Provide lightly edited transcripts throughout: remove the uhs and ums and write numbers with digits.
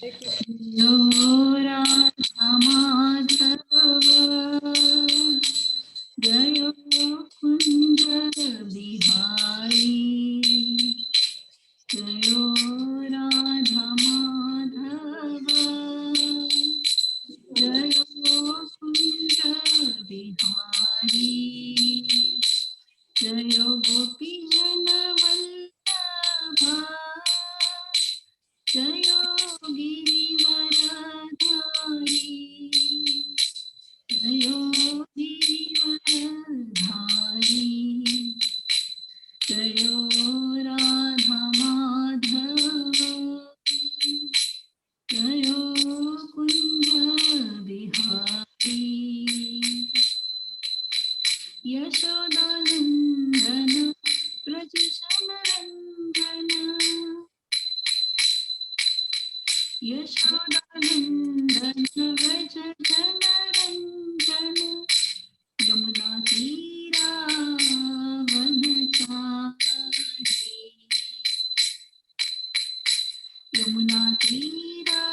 जयो राधा माधव जयो कुंज बिहारी जयो राधा माधव जयो कुंज बिहारी जयो गोपी जन वल्लभ जयो गिरिवरधारी जयो गिरिवरधारी जयो राधा माधव जयो कुंज बिहारी यशोदानंदन ब्रज समरंजन यशोदानंदन व्रज जनरंजन यमुना तीरा वनचारी यमुना तीरा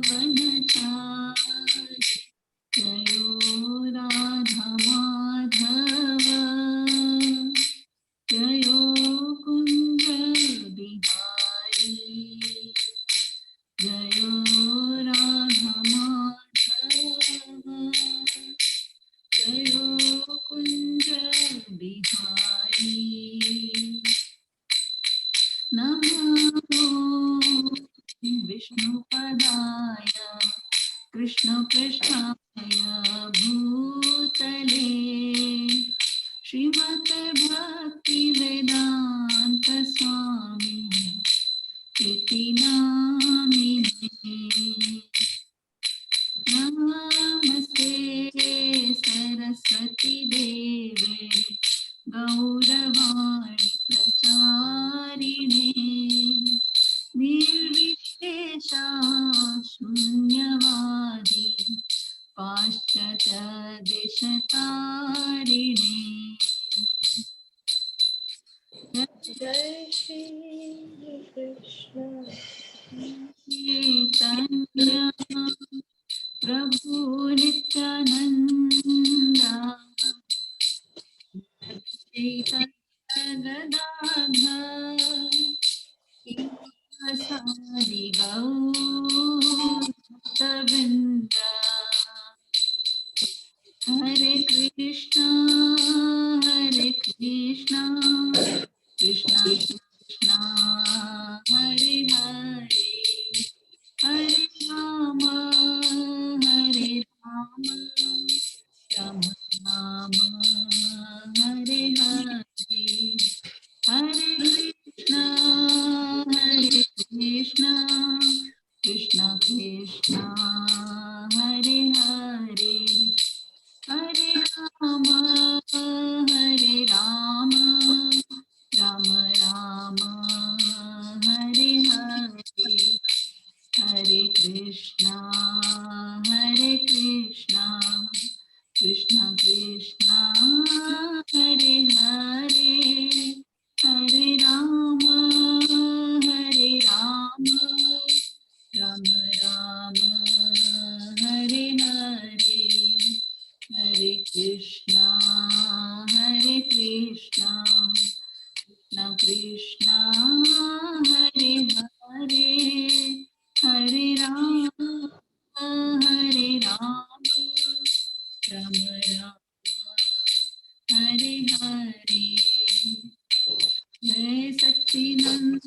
वनचारी जयो राधा माधव जयो कुंज बिहारी जयो राधा माधव जयो कुंज बिहारी नमो विष्णुपदाय कृष्णपृष्ठाय भूतले श्रीमते भक्तिवेदांत स्वामी इति नामिने नमस्ते सरस्वती देवे गौरवाणी प्रचारिणे निर्विशेषा शून्यवादी पाश्चात्य देशतारिणे जय श्री कृष्ण चैतन्य प्रभु नित्यानंदा चैतन्य गदाधर सादि गौरवृंदा हरे कृष्णा कृष्णा कृष्णा हरे हरे हरे राम राम राम हरे हरे हरे कृष्णा कृष्णा कृष्णा हरे हरे हरे राम राम राम हरे हरे हरे कृष्णा कृष्णा कृष्णा हरे हरे हरे राम राम राम हरे हरे हरे कृष्णा कृष्णा कृष्णा हरे हरे हरे राम राम राम हरे हरे जय सच्चिदानंद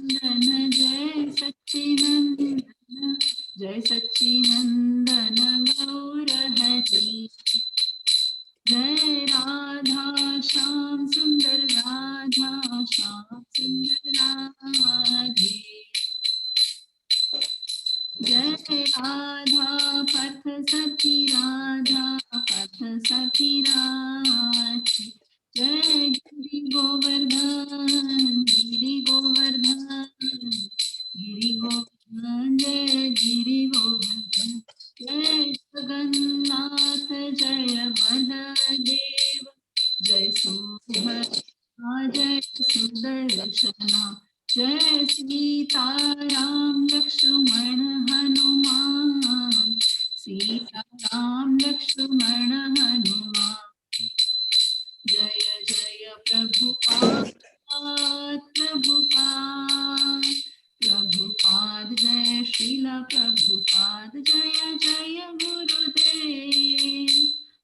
जय सच्चिदानंद गौर हरि जय राधा श्याम सुंदर राधा श्याम सुंदर राधे जय राधा पथ सखी राधा जय गिरि गोवर्धन जय गिरि गोवर्धन जय जगन्नाथ जय बलदेव जय सुभद्रा जय सुदर्शना जय सीता राम लक्ष्मण हनुमान, सीता राम लक्ष्मण हनुमान। जय जय प्रभुपाद प्रभुपाद प्रभुपाद, जय श्रीला प्रभुपाद। जय जय गुरुदेव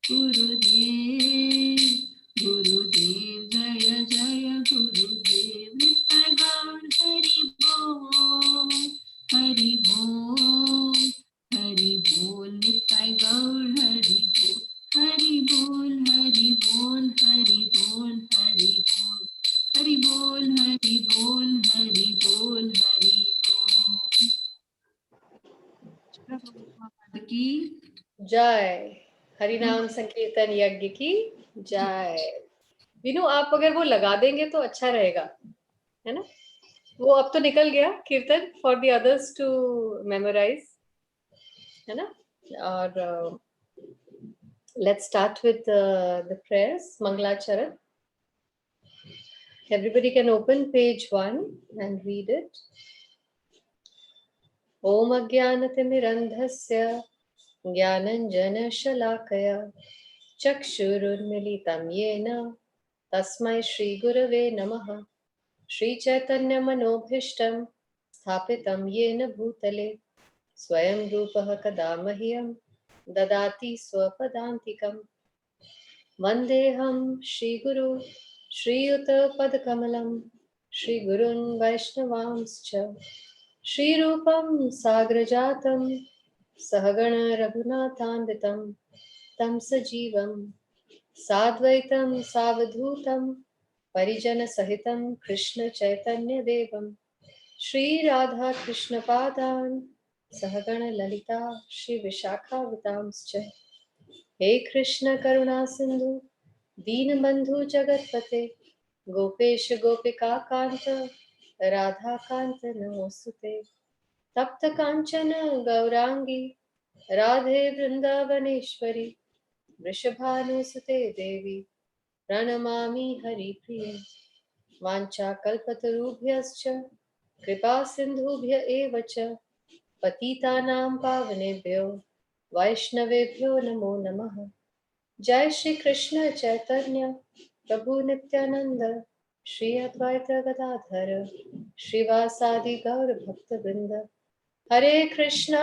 गुरुदेव गुरुदेव, जय जय गुरुदेव। नित्य गौर हरि बोल हरि बोल हरि बोल, नित्य गौर हरि बोल हरि बोल हरि बोल हरि बोल हरि बोल हरि बोल हरि बोल हरि बोल हरि बोल। प्रभुपाद की जय। हरिनाम संकीर्तन यज्ञ की जय। विनु, आप अगर वो लगा देंगे तो अच्छा रहेगा, है ना? वो अब तो निकल गया कीर्तन for the others to memorise, है ना? और let's start with the prayers. Mangalacharan. Everybody can open page 1 and read it. Om Ajnanatimmirandhasya Jnananjanashalakaya Chakshurunmilitam Yena Tasmai Shri Gurave Namaha. Shri Chaitanya Manobhishtam Sthapitam Yena Bhutale Swayam Rupaha Kadamahyam Dadati Swapadantikam. Vandeham Shri Guru Shri Yuta Padkamalam Shri Gurun Vaishnavamscha Shri Rupam Sagrajatam Sahagana Raghunathanvitam Tam Sajivam Sadvaitam Savadhutam Parijana Sahitam Krishna Chaitanya Devam Shri Radha Krishna Padan Sahagana Lalita Shri Vishakha Vitamscha. He Krishna Karuna Sindhu Deenabandhu Jagatpate Gopesh Gopika Kanta Radha Kanta Namostute Tapta Kanchana Gaurangi Radhe Vrindavaneshwari Vrishabhanusute Devi Pranamami Hari Priya. Vancha Kalpatarubhyascha Kripa Sindhubhya Evacha Patitanam Pavanebhyo Vaishnavebhyo Namo Namaha. Jai Shri Krishna Chaitanya Prabhu Nityananda Shri Advaita Gadadhara Shri Vasadi Gaur Bhakta Vrinda. Hare Krishna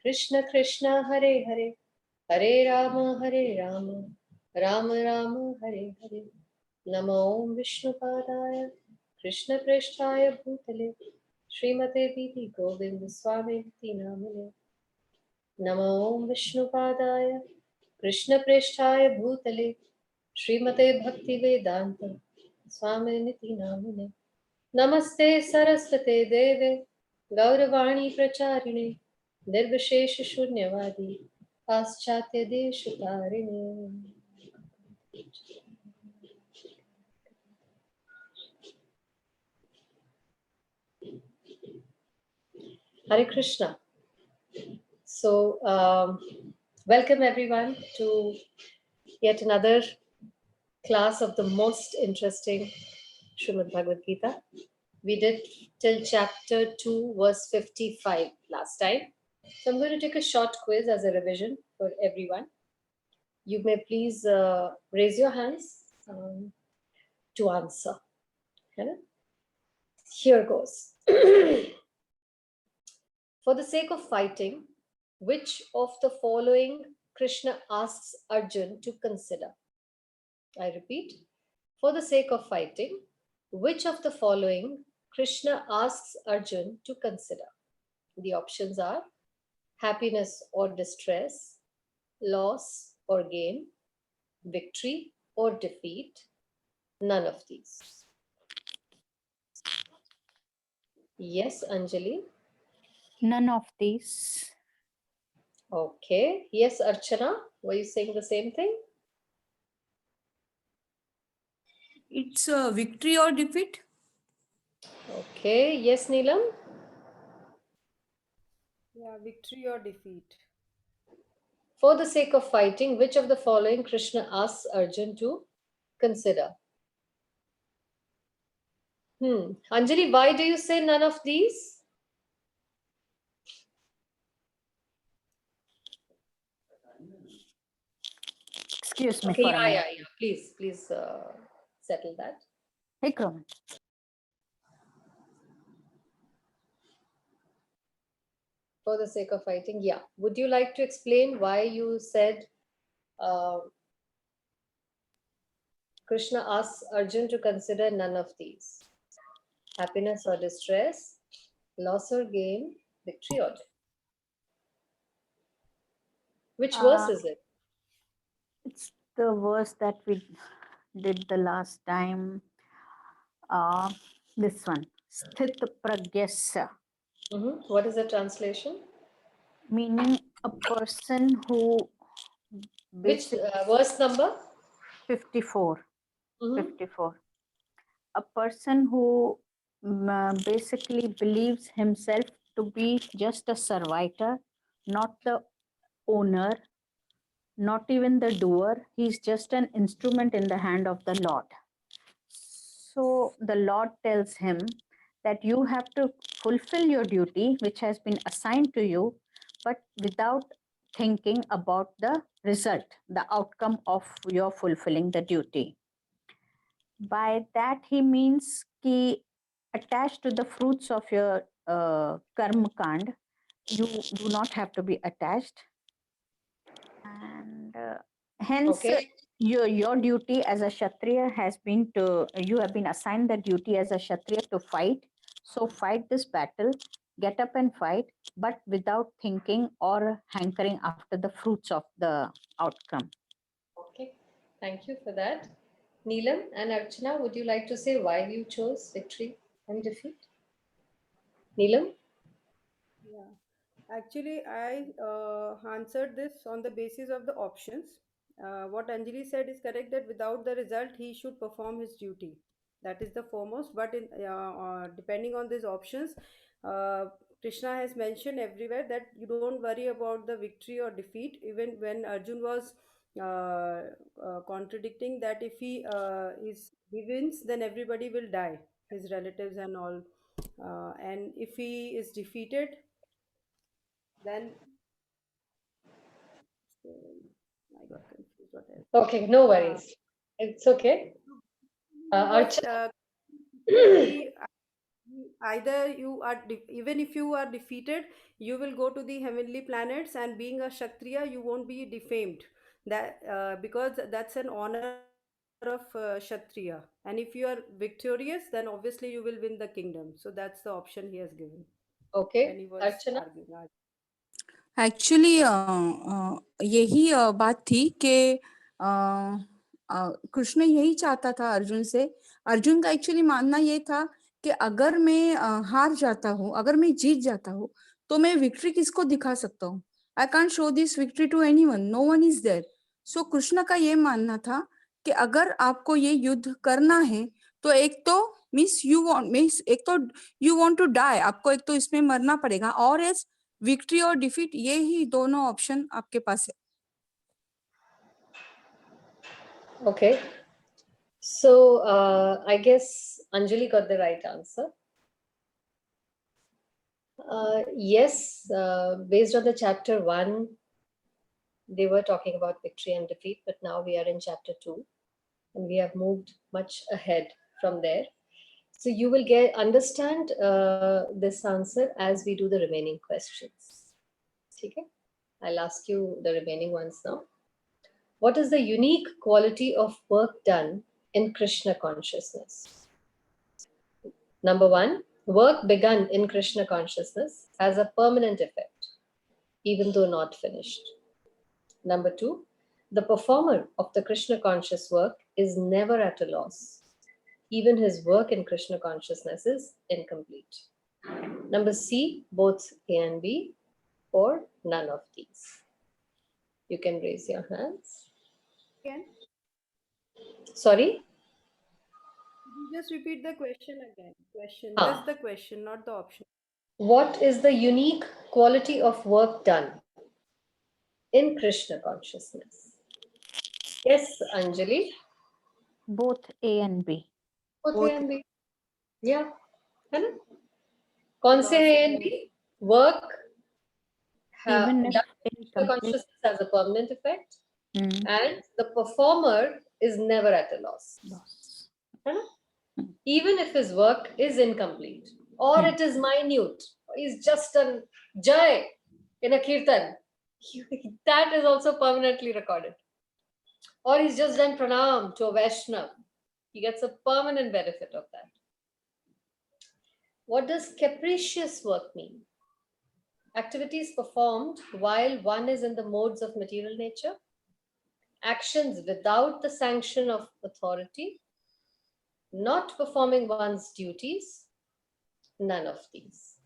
Krishna Krishna Hare Hare, Hare Rama Rama Rama Hare Hare. Namo Om Vishnupadaya Krishna Presthaya Bhutale Srimate Viti Govinda Swami Namane. Namo Om Vishnupadaya Krishna Presthaya Bhutale Srimate Bhakti Vedanta Swamiti Namane. Namaste Saraswate Deve Gauravani Pracharine Nirvishesha Shunyavadi Paschatya Deshatarine. Hare Krishna. So, welcome everyone to yet another class of the most interesting Srimad Bhagavad Gita. We did till chapter 2, verse 55 last time. So I'm going to take a short quiz as a revision for everyone. You may please raise your hands to answer. Here goes. For the sake of fighting, which of the following Krishna asks Arjun to consider? I repeat. For the sake of fighting, which of the following Krishna asks Arjun to consider? The options are happiness or distress, loss or gain, victory or defeat, none of these. Yes, Anjali? None of these. Okay. Yes, Archana? Were you saying the same thing? It's a victory or defeat. Okay. Yes, Neelam? Yeah, victory or defeat. For the sake of fighting, which of the following Krishna asks Arjun to consider? Anjali, why do you say none of these? Excuse me Okay, for a yeah, minute. yeah, yeah. Please, settle that. Hey, Croman. For the sake of fighting, yeah. Would you like to explain why you said Krishna asks Arjun to consider none of these? Happiness or distress, loss or gain, victory or death. Which verse Uh, is it? it's the verse that we did the last time. This one, Sthit Pragyasya, What is the translation? meaning a person who Which basic verse number? 54, Mhm. 54. A person who basically believes himself to be just a servitor, not the owner, not even the doer. He's just an instrument in the hand of the Lord. So the Lord tells him that you have to fulfill your duty, which has been assigned to you, but without thinking about the result, the outcome of your fulfilling the duty. By that, he means ki attached to the fruits of your karma kand, you do not have to be attached. And hence, Okay. your duty as a Kshatriya has been to, you have been assigned the duty as a Kshatriya to fight. So fight this battle, get up and fight, but without thinking or hankering after the fruits of the outcome. Okay. Thank you for that. Neelam and Archana, would you like to say why you chose victory and defeat? Neelam? Yeah. Actually, I answered this on the basis of the options. What Anjali said is correct that without the result, he should perform his duty. That is the foremost. But depending on these options, uh, Krishna has mentioned everywhere that you don't worry about the victory or defeat. Even when Arjun was contradicting that if he wins, then everybody will die, his relatives and all. And if he is defeated, then I got confused. What else? Okay, no Uh, worries. It's okay. was Archana? he either you are even if you are defeated, you will go to the heavenly planets, and being a Kshatriya, you won't be defamed. That because that's an honor of Kshatriya. And if you are victorious, then obviously you will win the kingdom. So that's the option he has given when Okay. he was Archana? arguing. Actually यही बात थी कि कृष्ण यही चाहता था अर्जुन से। अर्जुन का actually मानना ये था कि अगर मैं हार जाता हूँ, अगर मैं जीत जाता हूँ, तो मैं विक्ट्री किसको दिखा सकता हूँ? I can't show this victory to anyone, no one is there. So Krishna का ये मानना था कि अगर आपको ये युद्ध करना है, तो एक तो means you want to die, आपको एक तो इसमें मरना पड़ेगा, और एज विक्ट्री और डिफीट, ये ही दोनों ऑप्शन आपके पास है। Okay. So I guess Anjali got the right answer. Yes, based on the chapter 1, they were talking about victory and defeat, but now we are in chapter 2 and we have moved much ahead from there. So you will understand this answer as we do the remaining questions. Okay? I'll ask you the remaining ones now. What is the unique quality of work done in Krishna consciousness? Number 1, work begun in Krishna consciousness has a permanent effect, even though not finished. Number 2, the performer of the Krishna conscious work is never at a loss. Even his work in Krishna consciousness is incomplete. Number C, both A and B, or none of these. You can raise your hands. Again, Sorry? you just repeat the question again. Question, Ah. just the question, not the option. What is the unique quality of work done in Krishna consciousness? Yes, Anjali. Both A and B. Both A and B. Yeah, है ना? कौन से हैं इनकी? Work Even if done by incomplete. consciousness has a permanent effect, Hmm. and the performer is never at a loss. Loss. है ना? Even if his work is incomplete or it is minute, he's just a jai in a kirtan, that is also permanently recorded. Or he's just done pranam to a Vaishnav, he gets a permanent benefit of that. What does capricious work mean? Activities performed while one is in the modes of material nature, actions without the sanction of authority, not performing one's duties, none of these.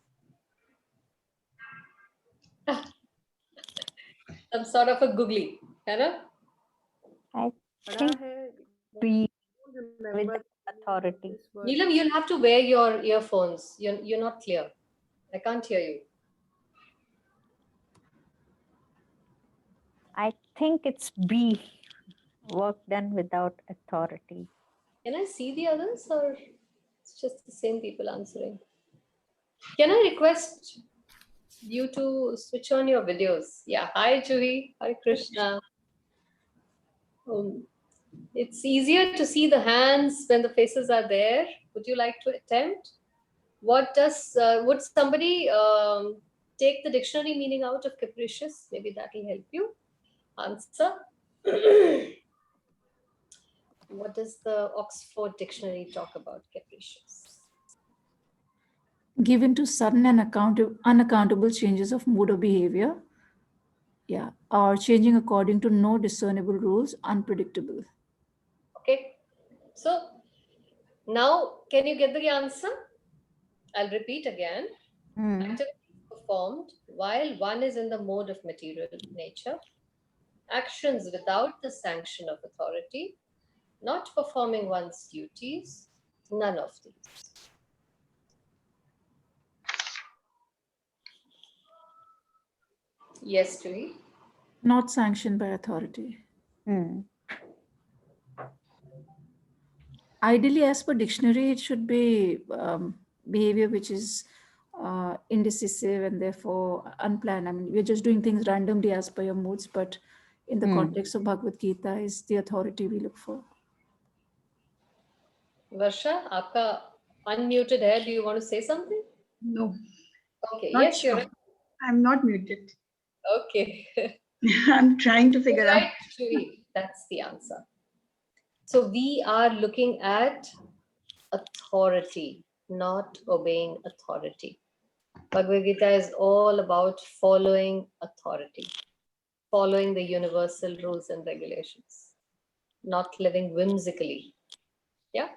Some sort of a googly, है ना? I पढ़ा think है, be don't with remember authority. this word. Neelam, you'll have to wear your earphones. You're not clear. I can't hear you. I think it's B, work done without authority. Can I see the others or it's just the same people answering? Can I request you to switch on your videos? Yeah. Hi, Juhi. Hi, Krishna. It's easier to see the hands when the faces are there. Would you like to attempt? What does, would somebody take the dictionary meaning out of capricious? Maybe that will help you answer. What does the Oxford Dictionary talk about capricious? Given to sudden and unaccountable changes of mood or behavior. Yeah, or changing according to no discernible rules, unpredictable. Okay, so now can you get the answer? I'll repeat again. Hmm. Activities performed while one is in the mode of material nature, actions without the sanction of authority, not performing one's duties, none of these. Yes, Juhi. Not sanctioned by authority. Hmm. Ideally, as per dictionary, it should be behavior which is indecisive and therefore unplanned. I mean, we're just doing things randomly as per your moods, but in the context of Bhagavad Gita is the authority we look for. Varsha, aapka unmuted hai. Do you want to say something? No, Okay, not yes, you're sure. right. I'm not muted. Okay. I'm trying to figure out. Right, Juhi. That's the answer. So we are looking at authority, not obeying authority. Bhagavad Gita is all about following authority, following the universal rules and regulations, not living whimsically. Yeah.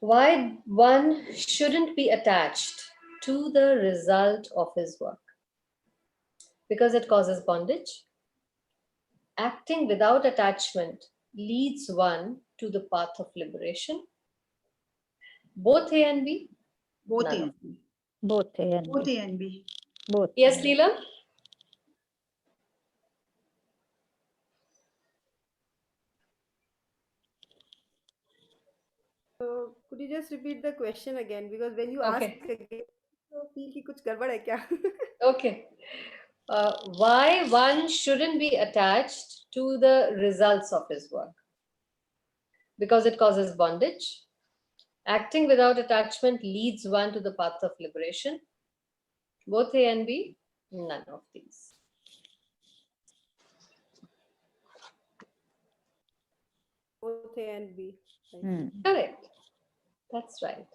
Why one shouldn't be attached to the result of his work? Because it causes bondage. Acting without attachment leads one to the path of liberation. Both A and B? Both A None. and B. Both A and Both B. A and B. Both. Yes, A. Leela? So could you just repeat the question again? Because when you Okay. ask again, so feel कि कुछ गड़बड़ है क्या? Okay. Why one shouldn't be attached to the results of his work? Because it causes bondage. Acting without attachment leads one to the path of liberation. Both A and B? None of these. Both A and B. Right. Hmm. Correct. That's right.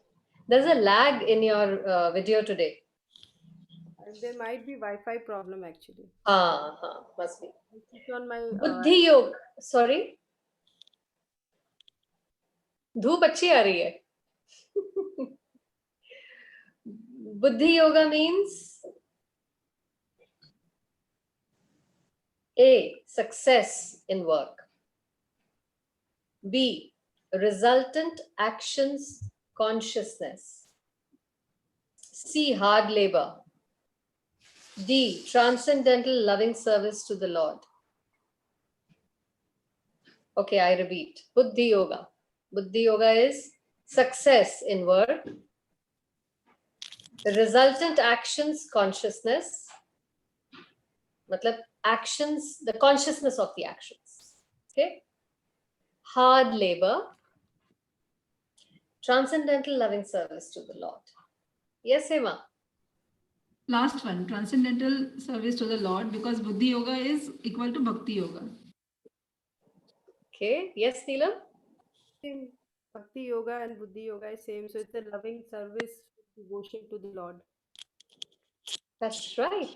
There's a lag in your video today. There might be Wi-Fi problem actually. Must be. It's on my Buddhi Yoga. Sorry? धूप अच्छी आ रही है. Buddhi Yoga means A, success in work. B, resultant actions consciousness. C, hard labor. D, transcendental loving service to the Lord. Okay, I repeat. Buddhi Yoga. Buddhi Yoga is success in work, resultant actions consciousness, matlab actions, the consciousness of the actions. Okay. Hard labor, transcendental loving service to the Lord. Yes, Hema. Last one, transcendental service to the Lord, because Buddhi Yoga is equal to Bhakti Yoga. Okay. Yes, Neelam. Same. Bhakti Yoga and Buddhi Yoga is same. So it's a loving service, devotion to the Lord. That's right.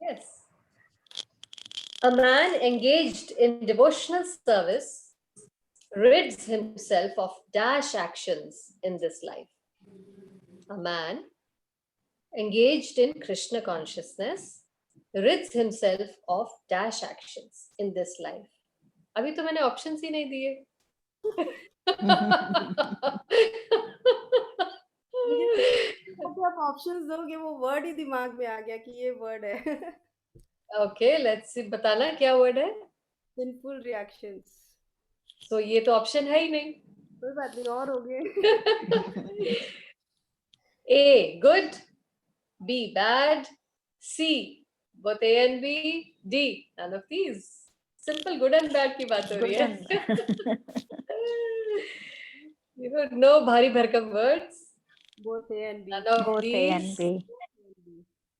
Yes. A man engaged in devotional service rids himself of dash actions in this life. A man engaged in Krishna consciousness rids himself of dash actions in this life. अभी तो मैंने options ही नहीं दिए. मुझे आप options दोगे वो word ही दिमाग में आ गया कि ये वर्ड है. Okay, let's see. बताना क्या word है? Sinful reactions. So ये तो option है ही नहीं. कोई बात नहीं और हो गए. A, good. B, bad. C, both A and B. D, none of these. Simple good and bad की बात हो रही है. You know, no bhari bharkam words. Both A and B. None of Both A and these. B.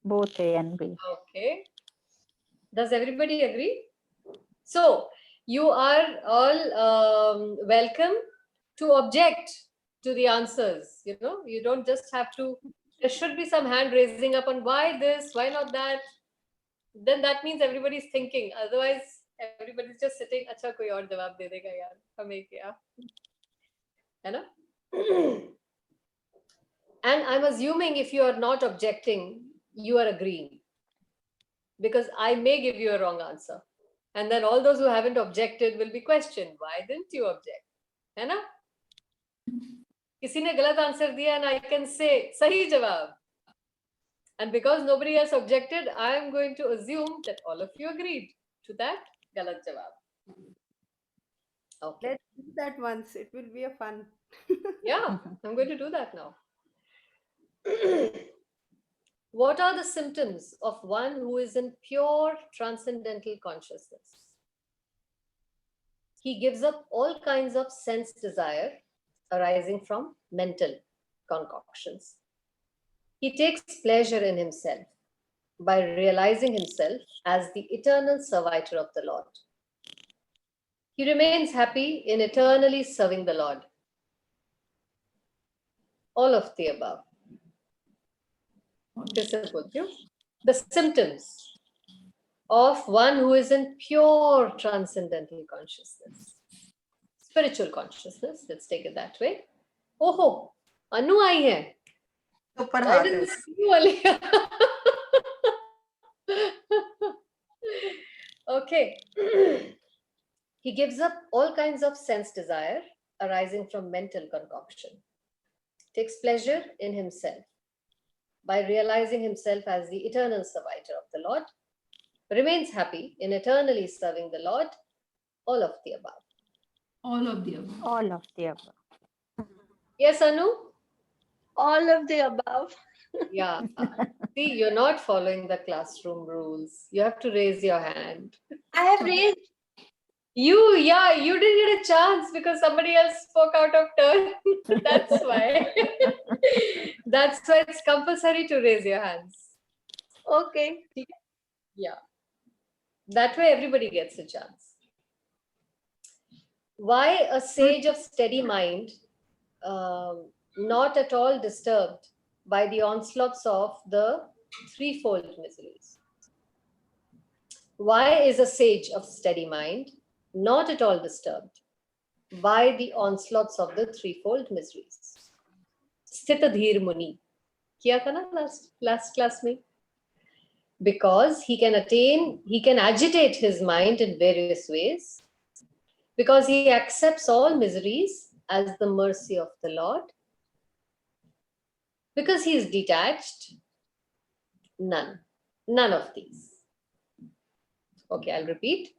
Both A and B. Okay. Does everybody agree? So, you are all welcome to object to the answers. You know, you don't just have to, there should be some hand raising up on why this, why not that. Then that means everybody's thinking. Otherwise, everybody's just sitting, अच्छा कोई और जवाब दे देगा यार, हमें क्या, है ना? And I'm assuming if you are not objecting, you are agreeing. Because I may give you a wrong answer. And then all those who haven't objected will be questioned. Why didn't you object? है ना? किसी ने गलत answer दिया and I can say सही जवाब. And because nobody else objected, I am going to assume that all of you agreed to that galat jawab. Okay. Let's do that once. It will be a fun. Yeah, I'm going to do that now. What are the symptoms of one who is in pure transcendental consciousness? He gives up all kinds of sense desire arising from mental concoctions. He takes pleasure in himself by realizing himself as the eternal servitor of the Lord. He remains happy in eternally serving the Lord. All of the above. The symptoms of one who is in pure transcendental consciousness. Spiritual consciousness, let's take it that way. Oh, Anu aayi hai. ऊपर I हाथ didn't है. see you earlier. Okay. He gives up all kinds of sense desire arising from mental concoction. Takes pleasure in himself by realizing himself as the eternal servitor of the Lord. Remains happy in eternally serving the Lord. All of the above. All of the above. All of the above. Yes, Anu? All of the above. Yeah. See, you're not following the classroom rules. You have to raise your hand. I have raised. You didn't get a chance because somebody else spoke out of turn. That's why. That's why it's compulsory to raise your hands. Okay. Yeah. That way everybody gets a chance. Why a sage of steady mind, not at all disturbed by the onslaughts of the threefold miseries? Why is a sage of steady mind not at all disturbed by the onslaughts of the threefold miseries? Sthitadhir Muni. Kiya tha na last class mein? Because he can agitate his mind in various ways, because he accepts all miseries as the mercy of the Lord, because he is detached. None of these. Okay, I'll repeat.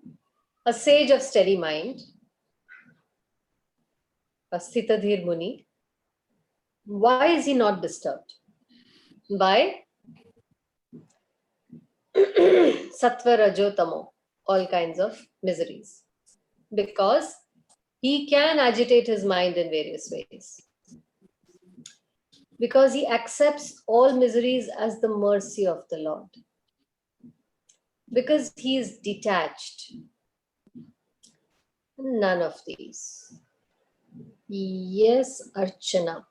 A sage of steady mind, a Sthitadhir Muni, Why is he not disturbed by sattva, rajo, tamo, all kinds of miseries? Because he can agitate his mind in various ways. Because he accepts all miseries as the mercy of the Lord. Because he is detached. None of these. Yes, Archana.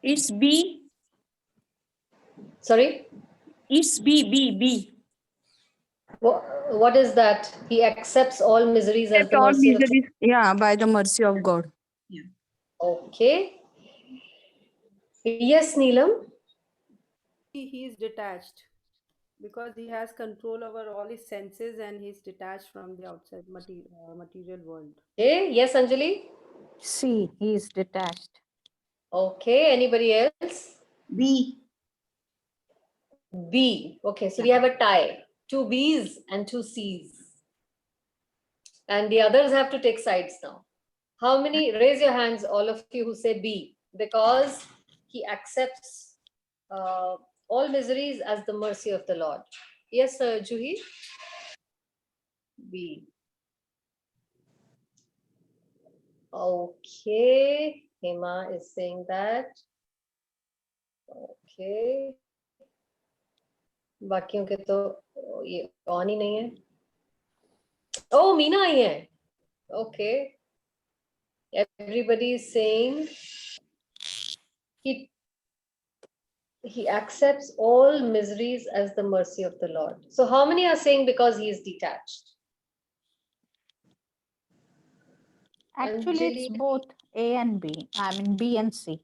It's B. Sorry? It's B. What is that? He accepts all miseries as the all mercy of miseries, yeah, by the mercy of God. Okay. Yes, Neelam. He is detached because he has control over all his senses and he's detached from the outside material world. Okay. Yes, Anjali. C, he is detached. Okay. Anybody else? B. B. Okay. So we have a tie. 2 B's and 2 C's. And the others have to take sides now. How many? Raise your hands, all of you who say B. Because he accepts all miseries as the mercy of the Lord. Yes, Juhi? B. Okay. Hema is saying that. Okay. बाकियों के तो ये on ही नहीं है. Oh, Meena आई है. Okay. Everybody is saying he accepts all miseries as the mercy of the Lord. So how many are saying because he is detached? Actually, it's Anjali? both A and B. I mean B and C.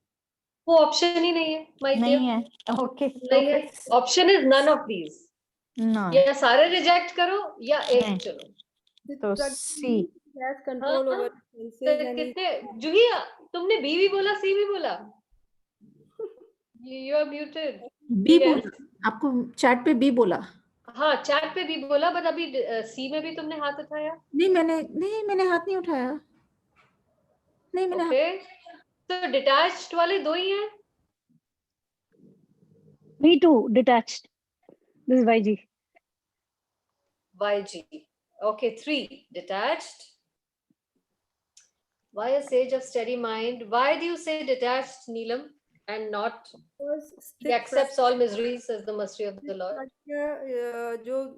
वो option ही नहीं है, my dear. नहीं है. Okay. नहीं है. Option is none of these. No. या सारे reject करो या एक नहीं. चलो. तो But C. he has control over his senses and he कितने जूही तुमने बी भी बोला सी भी बोला. You are muted. बी Yes. बोला, आपको चैट पे बी बोला. हाँ चैट पे भी बोला बट अभी सी में भी तुमने हाथ उठाया. नहीं मैंने हाथ नहीं उठाया. नहीं मैंने ओके तो डिटैच्ड वाले दो ही हैं. Me too, detached. This is YG. YG. Okay, 3 detached. Why a sage of steady mind? Why do you say detached, Neelam, and not he accepts all miseries as the mercy of the Lord? जो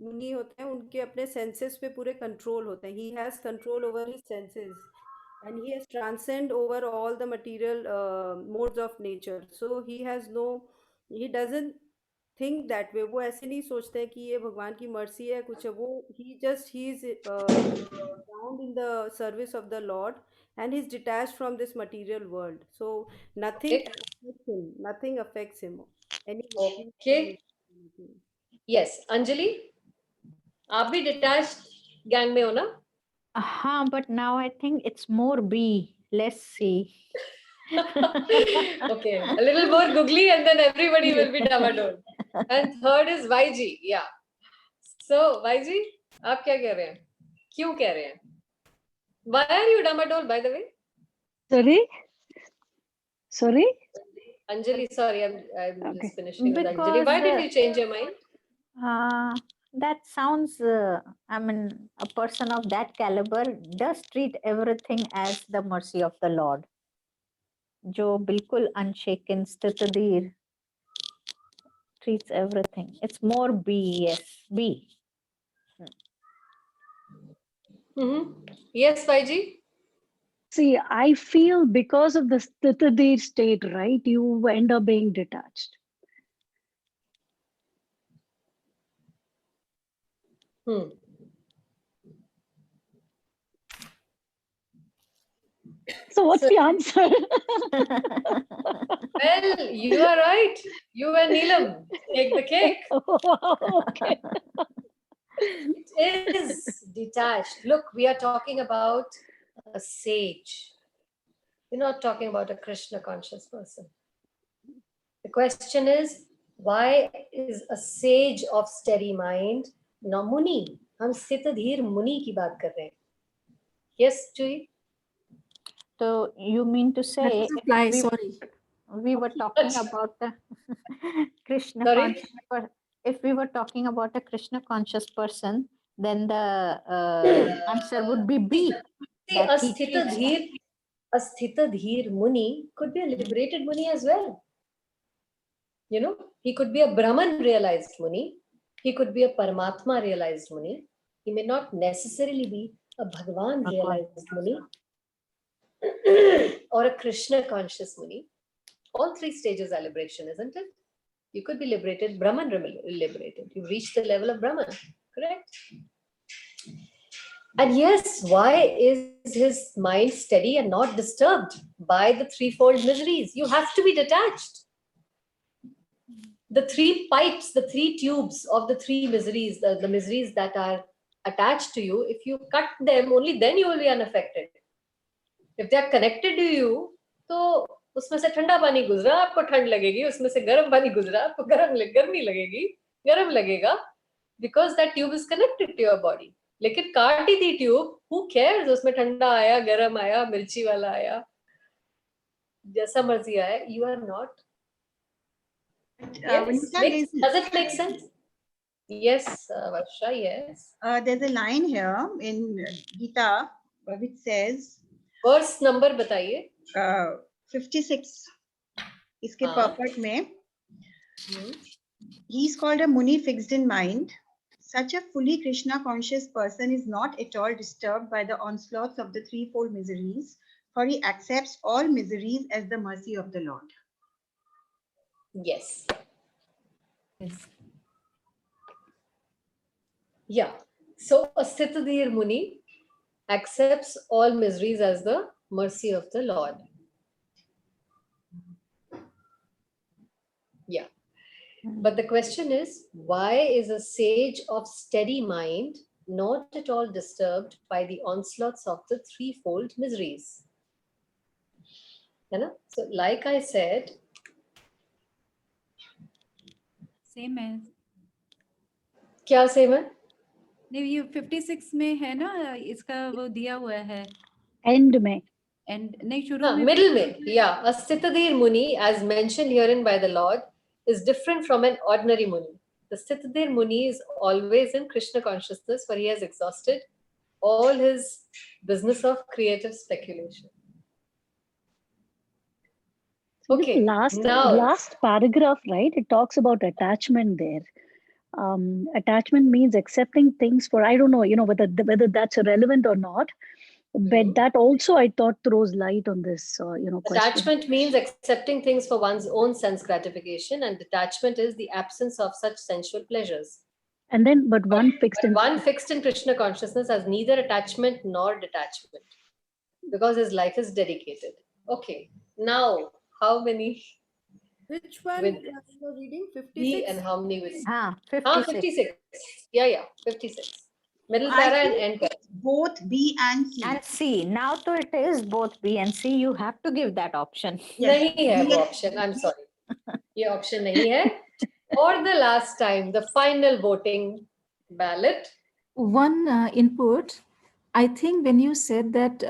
मुनि होते हैं उनके अपने senses पे पूरे control होते हैं. He has control over his senses and he has transcend over all the material modes of nature. So he doesn't think that way. वो ऐसे नहीं सोचते हैं कि ये भगवान की मर्जी है कुछ है. वो he is bound in the service of the Lord and he's detached from this material world. So nothing affects him. Okay. Yes, Anjali, आप भी detached gang में हो ना? But now I think it's more B, less C. Okay, a little more googly and then everybody will be damadol. And third is YG. Yeah. So YG, आप क्या कह रहे हैं? क्यों कह रहे हैं? Why are you damadol, by the way? Sorry? Anjali, sorry, I'm Okay. just finishing with Because Anjali. Why did you change your mind? that sounds, I mean, a person of that caliber does treat everything as the mercy of the Lord. जो बिल्कुल unshaken, स्थितधीर, treats everything. It's more B, yes, B. Yes, YG? See, I feel because of the Sthitadir state, right, you end up being detached. So what's the answer? Well, you are right. You and Neelam take the cake. Okay. It is detached. Look, we are talking about a sage. We're not talking about a Krishna conscious person. The question is, why is a sage of steady mind not Muni? हम स्थितधीर मुनि की बात कर रहे हैं. Yes, Juhi? So you mean to That say was a if fly, we, sorry. we were talking about the Krishna Sorry? conscious, if we were talking about a Krishna conscious person, then the answer would be B. See, That he keeps a Sthita Dhir Muni could be a liberated Muni as well. You know, he could be a Brahman realized Muni. He could be a Paramatma realized Muni. He may not necessarily be a Bhagavan realized Muni or a Krishna conscious Muni. All three stages are liberation, isn't it? You could be liberated, Brahman liberated. You reach the level of Brahman, correct? And yes, why is his mind steady and not disturbed by the threefold miseries? You have to be detached. The three pipes, the three tubes of the three miseries, the miseries that are attached to you, if you cut them, only then you will be unaffected. If they are connected to you, तो उसमें से ठंडा पानी गुजरा आपको ठंड लगेगी, उसमें से गर्म पानी गुजरा आपको गर्मी लगेगी, गर्म लगेगा, because that tube is connected to your body. लेकिन काट ही दी ट्यूब, who cares उसमें ठंडा आया, गर्म आया, मिर्ची वाला आया, जैसा मर्जी आया, you are not. Yes. Does it make sense? Yes, Varsha, yes. There's a line here in Gita which says, Verse number बताइए. 56. इसके हाँ. purport में, he is called a Muni fixed in mind. Such a fully Krishna conscious person is not at all disturbed by the onslaughts of the threefold miseries, for he accepts all miseries as the mercy of the Lord. Yes. Yeah. So a Sthitadhir Muni accepts all miseries as the mercy of the Lord. Yeah. But the question is, why is a sage of steady mind not at all disturbed by the onslaughts of the threefold miseries? You know? So like I said, same है क्या same है? नहीं ये 56 में है ना इसका वो दिया हुआ है End में. एंड नहीं शुरू में middle में, yeah. A Sthitadhir Muni, as mentioned herein by the Lord, is different from an ordinary Muni. The Sthitadhir Muni is always in Krishna consciousness, for he has exhausted all his business of creative speculation. Okay, last paragraph, right? It talks about attachment there. Attachment means accepting things for, I don't know, whether that's relevant or not. But that also, I thought, throws light on this, question. Attachment means accepting things for one's own sense gratification, and detachment is the absence of such sensual pleasures. And then, but one fixed in Krishna consciousness has neither attachment nor detachment, because his life is dedicated. Okay, now how many? Which one you're reading? 56? And how many with? 56. 56. Yeah, 56. Middle para and end para. Both B and C. And C. Now to it is both B and C. You have to give that option. नहीं है वो option. I'm sorry. ये option नहीं है. For the last time, the final voting ballot. One input, I think when you said that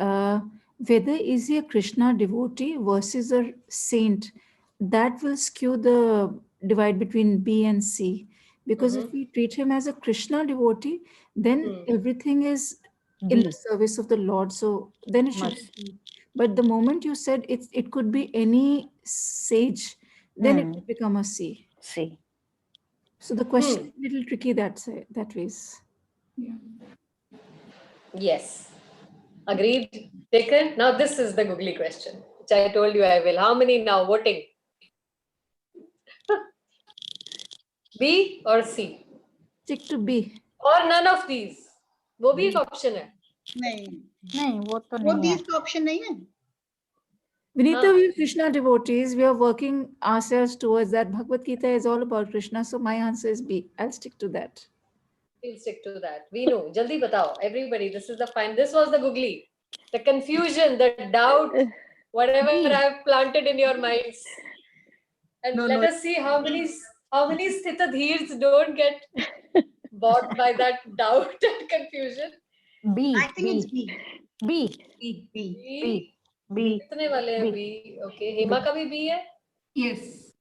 whether is he a Krishna devotee versus a saint, that will skew the divide between B and C. Because if we treat him as a Krishna devotee, then everything is in the service of the Lord. So then it should be B. But the moment you said it could be any sage, then it would become a C. C. So the question is a little tricky that ways. Yeah. Yes. Agreed. Taken. Now this is the googly question, which I told you I will. How many now voting? B or C? Stick to B. Or none of these. वो भी एक option है. नहीं वो तो वो नहीं भी है. इसका option नहीं है. Vinita, we are Krishna devotees. We are working ourselves towards that. Bhagavad Gita is all about Krishna. So my answer is B. I'll stick to that. We'll stick to that. We know. Jaldi batao. Everybody, this is the fine. This was the googly. The confusion, the doubt, whatever I've planted in your minds. And let us see how many Sthitadhirs don't get bought by that doubt and confusion. B. I think it's B. B. B. B. B. कितने वाले हैं? B. B. Okay, Hema का भी B है. Yes.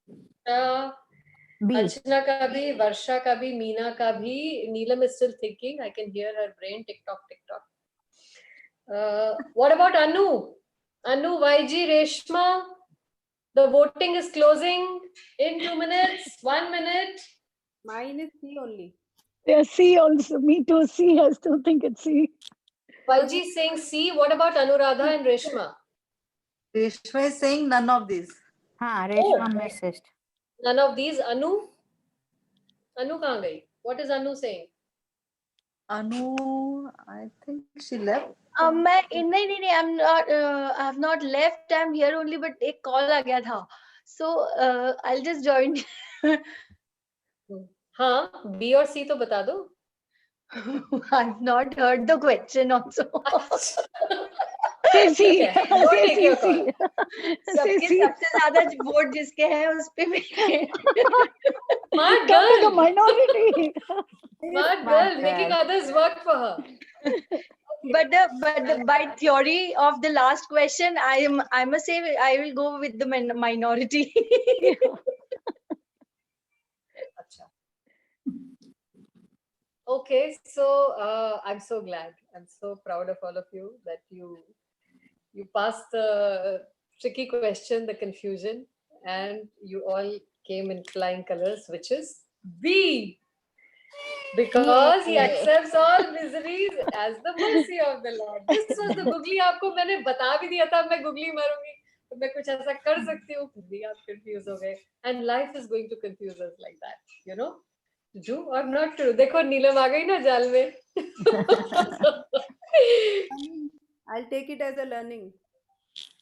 B. Archana ka bhi, Varsha ka bhi, Meena ka bhi. Neelam is still thinking. I can hear her brain tick tock, tick tock. What about Anu? Anu, YG, Reshma? The voting is closing in 2 minutes. 1 minute. Mine is C only. Yeah, C also. Me too. C. I still think it's C. YG is saying C. What about Anuradha and Reshma? Reshma is saying none of these. हाँ, Reshma messaged. None of these. Anu? Anu kahan gayi? What is Anu saying? Anu, I think she left. नहीं, I'm not. I have not left. I'm here only. But एक call आ गया था. So I'll just join. हाँ, B और C तो बता दो. I've not heard the question also. Say C. ठीक है, don't Say take C. your C. call. सबके C. सबसे ज्यादा वोट जिसके हैं उस पे Smart Come to the girl. minority. Smart girl, making others work for her. But by theory of the last question, I must say I will go with the minority. Okay, so I'm so glad. I'm so proud of all of you that you passed the tricky question, the confusion, and you all came in flying colors, which is B. Because he accepts all miseries as the mercy of the Lord. This was the googly. आपको मैंने बता भी दिया था मैं googly मारूंगी तो मैं कुछ ऐसा कर सकती हूँ फिर भी आप confuse हो गए. And life is going to confuse us like that, you know. True or not true? देखो नीलम आ गई ना जाल में. I'll take it as a learning.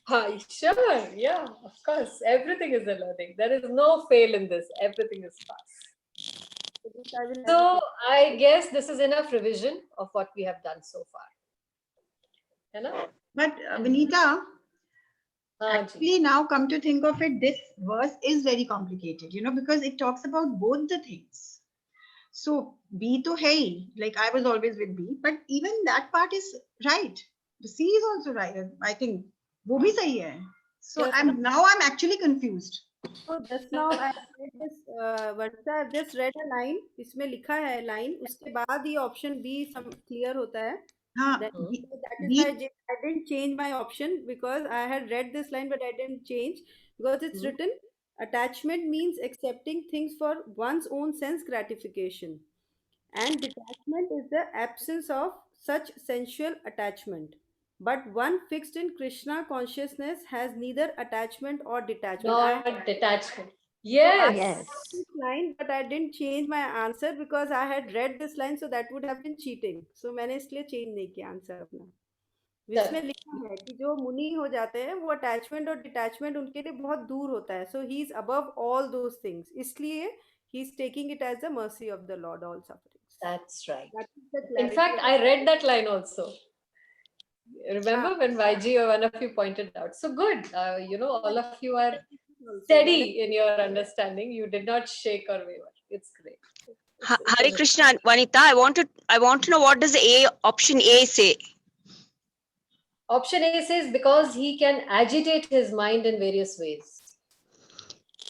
Hi, sure, yeah, of course. Everything is a learning. There is no fail in this. Everything is pass. So I guess this is enough revision of what we have done so far. है ना? But Vinita, actually now come to think of it, this verse is very complicated, you know, because it talks about both the things. So B to hey, like I was always with B, but even that part is right. The C is also right. I think वो भी सही है. So Yes, I'm actually confused. So just now I read this. Varsha, I've just read a line. इसमें लिखा है line. उसके बाद ये option B some clear होता है. हाँ, That is why I didn't change my option because I had read this line, but I didn't change because it's written attachment means accepting things for one's own sense gratification, and detachment is the absence of such sensual attachment. But one fixed in Krishna consciousness has neither attachment or detachment. Not detachment. Yes. I wrote this line, but I didn't change my answer because I had read this line, so that would have been cheating. So मैंने इसलिए change नहीं किया answer अपना. जिसमें लिखा है कि जो मुनि हो जाते हैं वो attachment और detachment उनके लिए बहुत दूर होता है. So he is above all those things. इसलिए he is taking it as the mercy of the Lord all sufferings. That's right. That is the In clarity fact, of I read that line also. Remember when YG or one of you pointed out? So good. You know, all of you are steady in your understanding. You did not shake or waver. It's great. Hare Krishna, Vanita, I want to know what does the option A say? Option A says because he can agitate his mind in various ways.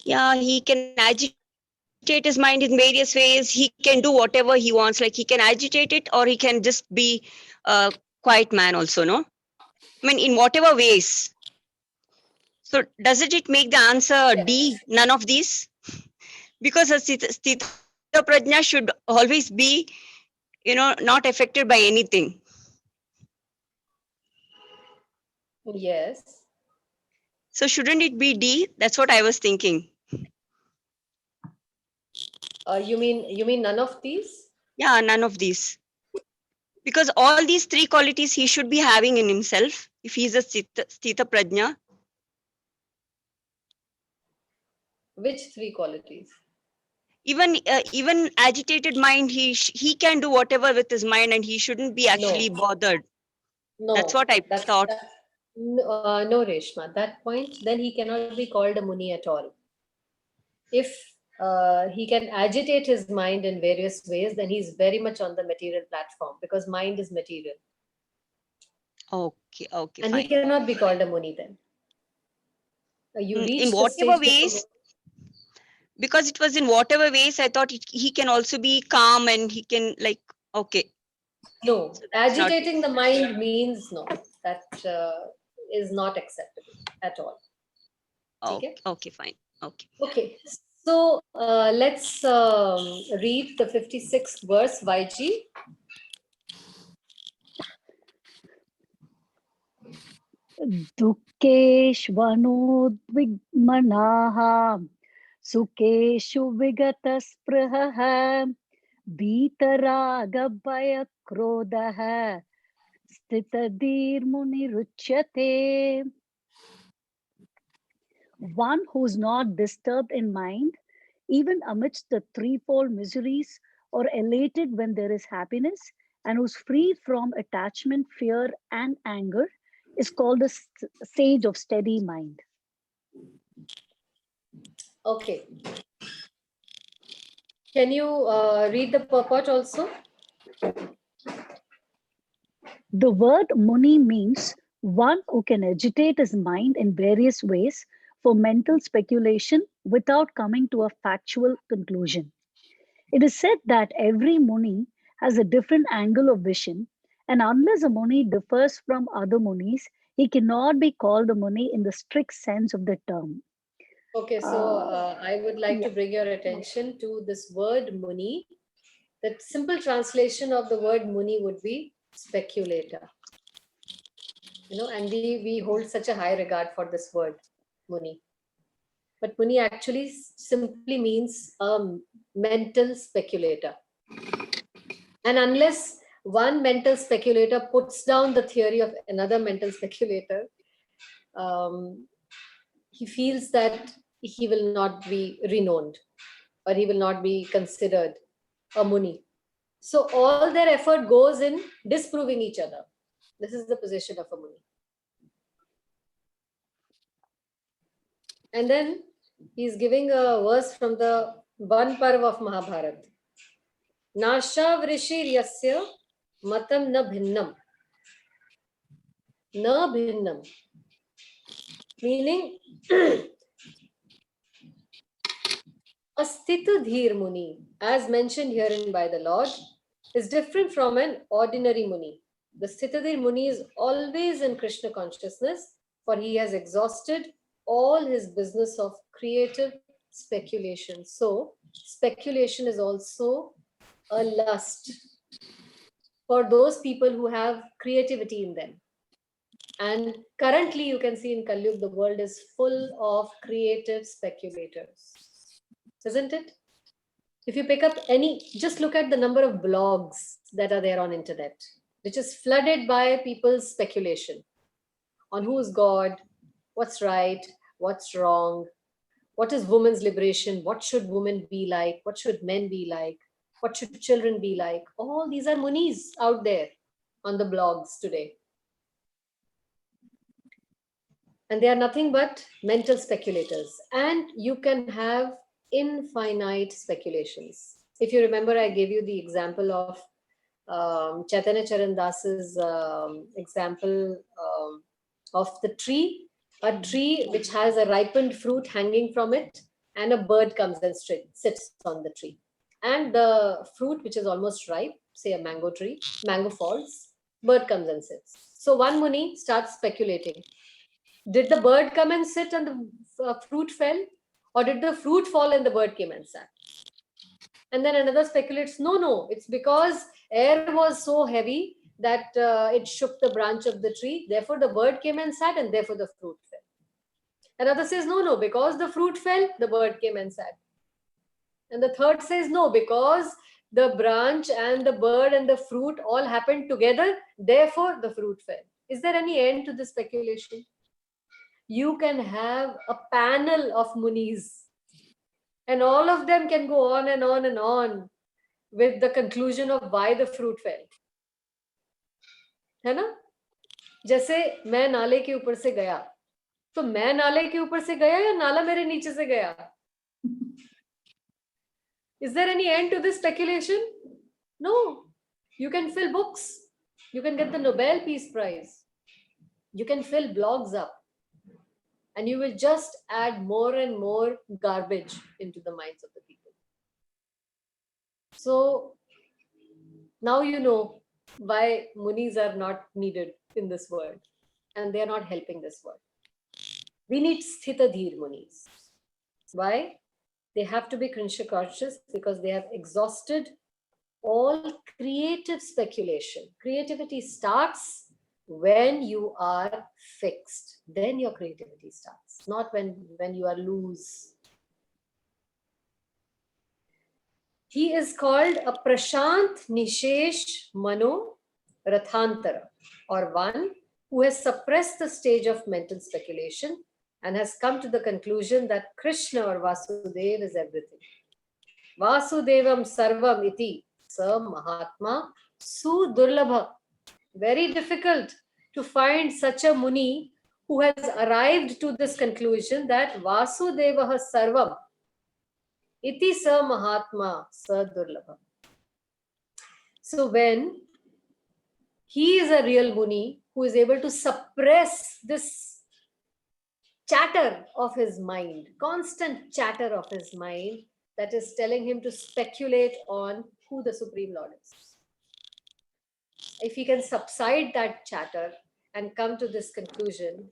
Yeah, he can agitate his mind in various ways. He can do whatever he wants. Like he can agitate it or he can just be a quiet man also, no? I mean, in whatever ways. So doesn't it make the answer D, none of these? Because a Sthita Prajna should always be, you know, not affected by anything. Yes. So shouldn't it be D? That's what I was thinking. You mean none of these? Yeah, none of these. Because all these three qualities he should be having in himself if he's a Sthita Prajna. Which three qualities? Even agitated mind, he can do whatever with his mind and he shouldn't be actually bothered. No. That's what I thought. No, Reshma. That point, then he cannot be called a Muni at all. If he can agitate his mind in various ways, then he's very much on the material platform because mind is material. Okay, okay, And he fine. cannot be called a Muni then. You In reach the whatever stage before ways, because it was in whatever ways, I thought he can also be calm and he can like, okay. No, So that's not, agitating the mind means no. That is not acceptable at all. okay, okay, fine. Okay. Okay, so let's read the 56th verse, YG. दुःखेष्वनुद्विग्मनाः सुखेषु विगतस्पृहः वीतरागभयक्रोधः स्थितधीर्मुनिरुच्यते. One who's not disturbed in mind, even amidst the threefold miseries, or elated when there is happiness, and who's free from attachment, fear, and anger, is called a sage of steady mind. Okay. Can you read the purport also? The word Muni means one who can agitate his mind in various ways for mental speculation without coming to a factual conclusion. It is said that every Muni has a different angle of vision, and unless a Muni differs from other Munis, he cannot be called a Muni in the strict sense of the term. Okay, so I would like to bring your attention to this word Muni. The simple translation of the word Muni would be speculator. You know, and we hold such a high regard for this word, Muni. But Muni actually simply means mental speculator. And unless one mental speculator puts down the theory of another mental speculator, he feels that he will not be renowned or he will not be considered a Muni. So all their effort goes in disproving each other. This is the position of a Muni. And then he's giving a verse from the Van Parv of Mahabharata. Nasha vrishir yasya matam na bhinnam. Na bhinnam. Meaning, a Sthita Dhir Muni, as mentioned herein by the Lord, is different from an ordinary Muni. The Sthita Dhir Muni is always in Krishna consciousness, for he has exhausted all his business of creative speculation. So, speculation is also a lust for those people who have creativity in them. And currently, you can see in Kali Yuga, the world is full of creative speculators, isn't it? If you pick up any, just look at the number of blogs that are there on internet, which is flooded by people's speculation on who's God, what's right, what's wrong, what is women's liberation, what should women be like, what should men be like, what should children be like. All these are Munis out there on the blogs today. And they are nothing but mental speculators. And you can have infinite speculations. If you remember, I gave you the example of Chaitanya Charan Das's example of the tree, a tree which has a ripened fruit hanging from it, and a bird comes and sits on the tree. And the fruit, which is almost ripe, say a mango tree, mango falls, bird comes and sits. So one Muni starts speculating. Did the bird come and sit and the fruit fell? Or did the fruit fall and the bird came and sat? And then another speculates, no, it's because air was so heavy that it shook the branch of the tree. Therefore, the bird came and sat and therefore the fruit fell. Another says, no, because the fruit fell, the bird came and sat. And the third says, no, because the branch and the bird and the fruit all happened together, therefore the fruit fell. Is there any end to this speculation? You can have a panel of Munis, and all of them can go on and on and on with the conclusion of why the fruit fell. है ना? जैसे मैं नाले के ऊपर से गया, तो मैं नाले के ऊपर से गया या नाला मेरे नीचे से गया? Is there any end to this speculation? No. You can fill books. You can get the Nobel Peace Prize. You can fill blogs up, and you will just add more and more garbage into the minds of the people. So now you know why munis are not needed in this world, and they are not helping this world. We need Sthitadhir munis. Why? They have to be Krishna conscious because they have exhausted all creative speculation. Creativity starts when you are fixed. Then your creativity starts, not when you are loose. He is called a Prashant Nishesh Mano Rathantara, or one who has suppressed the stage of mental speculation and has come to the conclusion that Krishna or Vasudeva is everything. Vasudevam Sarvam Iti Sa Mahatma Sudurlabha. Very difficult to find such a Muni who has arrived to this conclusion that Vasudeva Sarvam Iti Sa Mahatma Sa Durlabha. So when he is a real Muni who is able to suppress this chatter of his mind, constant chatter of his mind, that is telling him to speculate on who the Supreme Lord is. If he can subside that chatter and come to this conclusion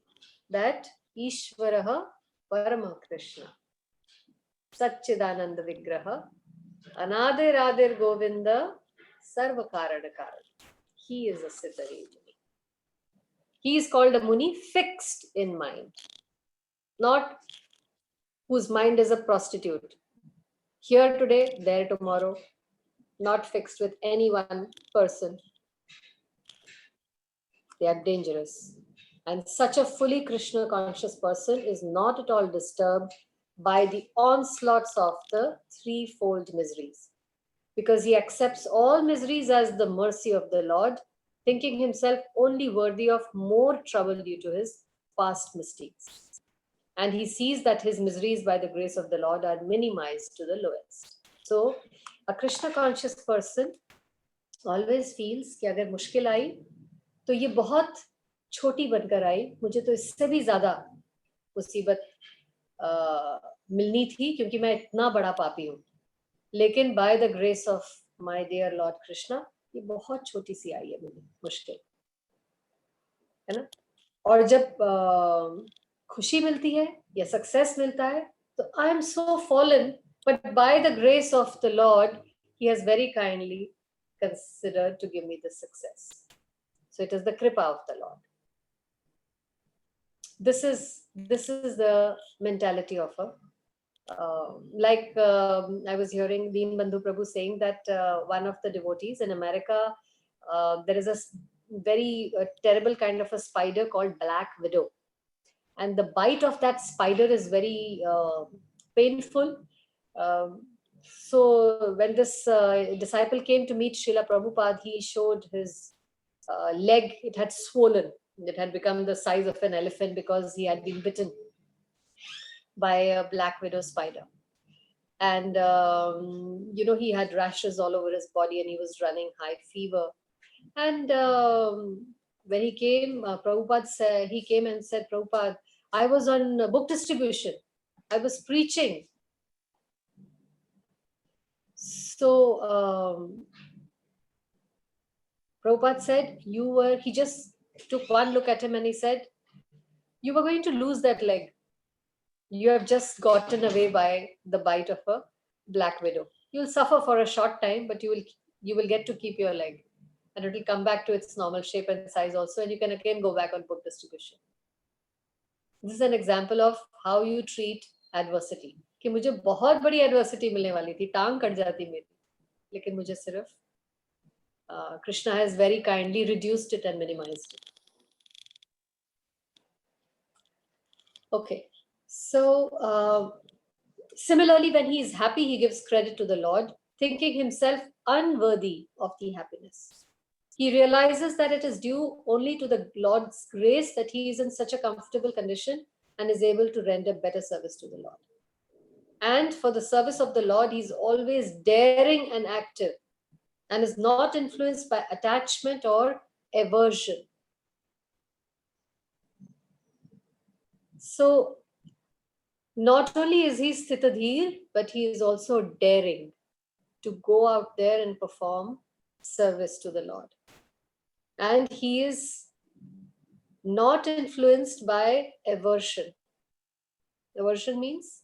that Ishvaraha Parama Krishna, Satchidananda Vigraha, Anadir Adir Govinda, Sarva Karana Karan. He is a Siddhari Muni. He is called a Muni fixed in mind, not whose mind is a prostitute. Here today, there tomorrow, not fixed with any one person. They are dangerous. And such a fully Krishna conscious person is not at all disturbed by the onslaughts of the threefold miseries, because he accepts all miseries as the mercy of the Lord, thinking himself only worthy of more trouble due to his past mistakes. And he sees that his miseries by the grace of the Lord are minimized to the lowest. So a Krishna conscious person always feels कि अगर मुश्किल आई तो ये बहुत छोटी बनकर आई, मुझे तो इससे भी ज्यादा मुसीबत मिलनी थी क्योंकि मैं इतना बड़ा पापी हूँ, लेकिन by the grace of my dear Lord Krishna ये बहुत छोटी सी आई है मुझे मुश्किल, है ना? और जब खुशी मिलती है या सक्सेस मिलता है तो I am so fallen, but by the grace of the Lord he has very kindly considered to give me the success. So it is the kripa of the Lord. This is the mentality of a I was hearing Deen Bandhu Prabhu saying that one of the devotees in America, there is a very terrible kind of a spider called black widow, and the bite of that spider is very painful. So when this disciple came to meet Srila Prabhupada, he showed his leg. It had swollen. It had become the size of an elephant because he had been bitten by a black widow spider. And, he had rashes all over his body and he was running high fever. And when he came, he came and said, Prabhupada, I was on book distribution. I was preaching. So Prabhupada said, he just took one look at him and he said, you were going to lose that leg. You have just gotten away by the bite of a black widow. You'll suffer for a short time, but you will get to keep your leg. And it will come back to its normal shape and size also, and you can again go back on book distribution. This is an example of how you treat adversity. कि मुझे बहुत बड़ी adversity मिलने वाली थी, टांग cut जाती मेरी, लेकिन मुझे सिर्फ Krishna has very kindly reduced it and minimized it. Okay, so similarly, when he is happy, he gives credit to the Lord, thinking himself unworthy of the happiness. He realizes that it is due only to the Lord's grace that he is in such a comfortable condition and is able to render better service to the Lord. And for the service of the Lord, he is always daring and active and is not influenced by attachment or aversion. So not only is he Sthitadhir, but he is also daring to go out there and perform service to the Lord. And he is not influenced by aversion. Aversion means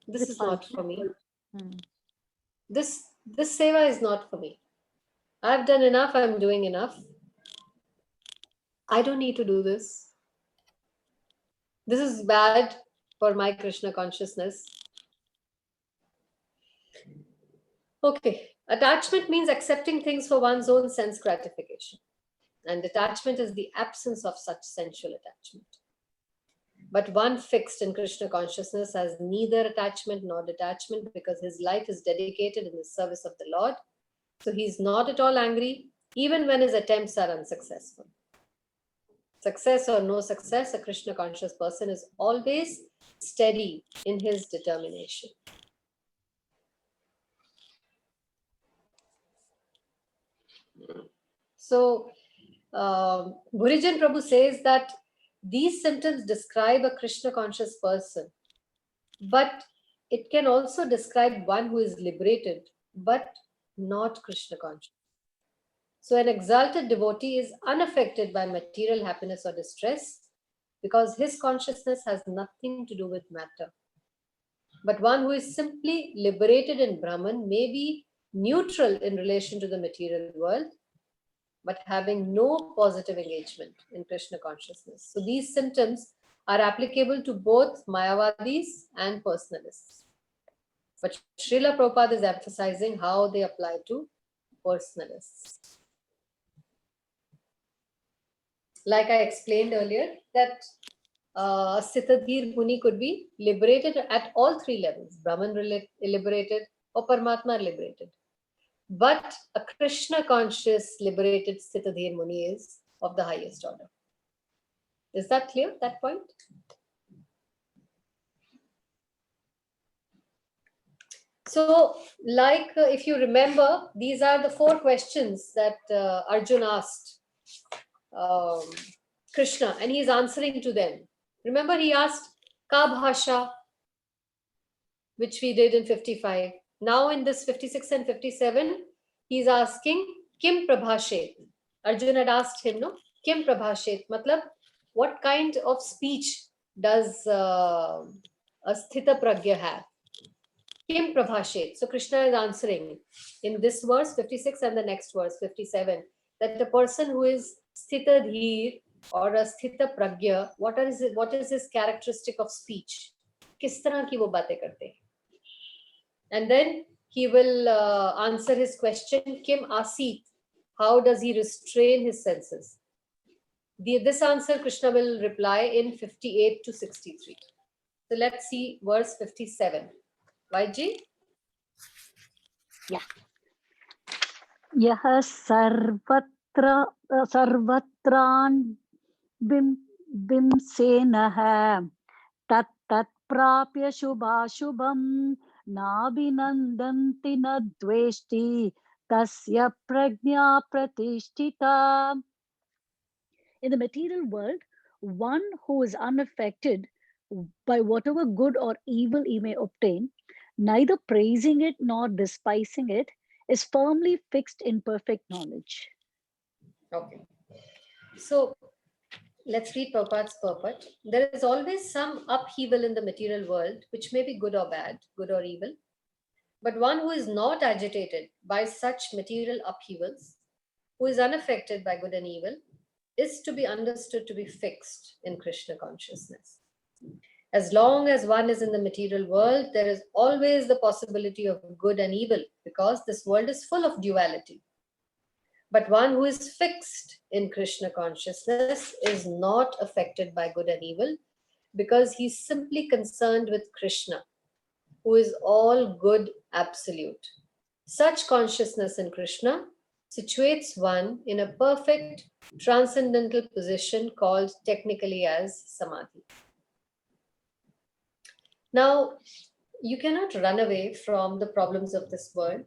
this is not for me. This seva is not for me. I've done enough, I'm doing enough. I don't need to do this. This is bad for my Krishna consciousness. Okay, attachment means accepting things for one's own sense gratification. And detachment is the absence of such sensual attachment. But one fixed in Krishna consciousness has neither attachment nor detachment because his life is dedicated in the service of the Lord. So he's not at all angry, even when his attempts are unsuccessful. Success or no success, a Krishna conscious person is always steady in his determination. So, Bhurijan Prabhu says that these symptoms describe a Krishna conscious person, but it can also describe one who is liberated, but not Krishna conscious. So an exalted devotee is unaffected by material happiness or distress because his consciousness has nothing to do with matter. But one who is simply liberated in Brahman may be neutral in relation to the material world, but having no positive engagement in Krishna consciousness. So these symptoms are applicable to both Mayavadis and personalists. But Srila Prabhupada is emphasizing how they apply to personalists. Like I explained earlier, that Sthitadhir Muni could be liberated at all three levels, Brahman liberated or Paramatma liberated. But a Krishna conscious liberated Sthitadhir Muni is of the highest order. Is that clear, that point? So, like if you remember, these are the 4 questions that Arjun asked Krishna, and he's answering to them. Remember, he asked Ka Bhasha, which we did in 55. Now in this 56 and 57, he's asking Kim Prabhashet. Arjun had asked him, no? Kim Prabhashet, matlab, what kind of speech does a Sthita Pragya have? Kim Prabhashet. So Krishna is answering in this verse 56 and the next verse 57 that the person who is Sthita Dhir or a Sthita Pragya, what is his characteristic of speech? Kis tarah ki wo baatein karte hain? And then he will answer his question, Kim Asit, how does he restrain his senses? This answer Krishna will reply in 58 to 63. So let's see verse 57. YG? Yeah. Yaha sarvatran bimsenaha tat prapya shubham nabhinandanti nadveshti tasya prajna pratishtita. In the material world, one who is unaffected by whatever good or evil he may obtain, neither praising it nor despising it, is firmly fixed in perfect knowledge. Okay. So let's read Prabhupada's purport. There is always some upheaval in the material world, which may be good or bad, good or evil. But one who is not agitated by such material upheavals, who is unaffected by good and evil, is to be understood to be fixed in Krishna consciousness. As long as one is in the material world, there is always the possibility of good and evil because this world is full of duality. But one who is fixed in Krishna consciousness is not affected by good and evil because he's simply concerned with Krishna, who is all good absolute. Such consciousness in Krishna situates one in a perfect transcendental position called technically as Samadhi. Now, you cannot run away from the problems of this world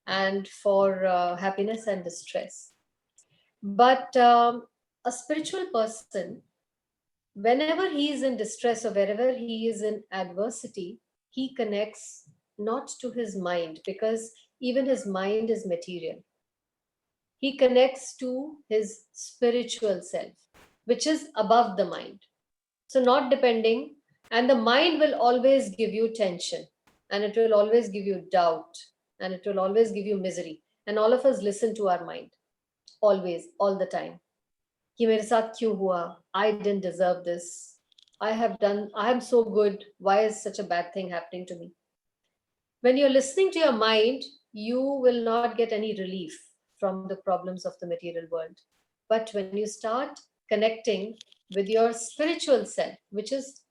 and for happiness and distress. But a spiritual person whenever he is in distress or wherever he is in adversity, he connects not to his mind, because even his mind is material. He connects to his spiritual self, which is above the mind. So, not depending, and the mind will always give you tension, and it will always give you doubt, and it will always give you misery. And all of us listen to our mind, always, all the time. कि मेरे साथ क्यों हुआ? I didn't deserve this. I am so good. Why is such a bad thing happening to me? When you're listening to your mind, you will not get any relief from the problems of the material world. But when you start connecting with your spiritual self, which is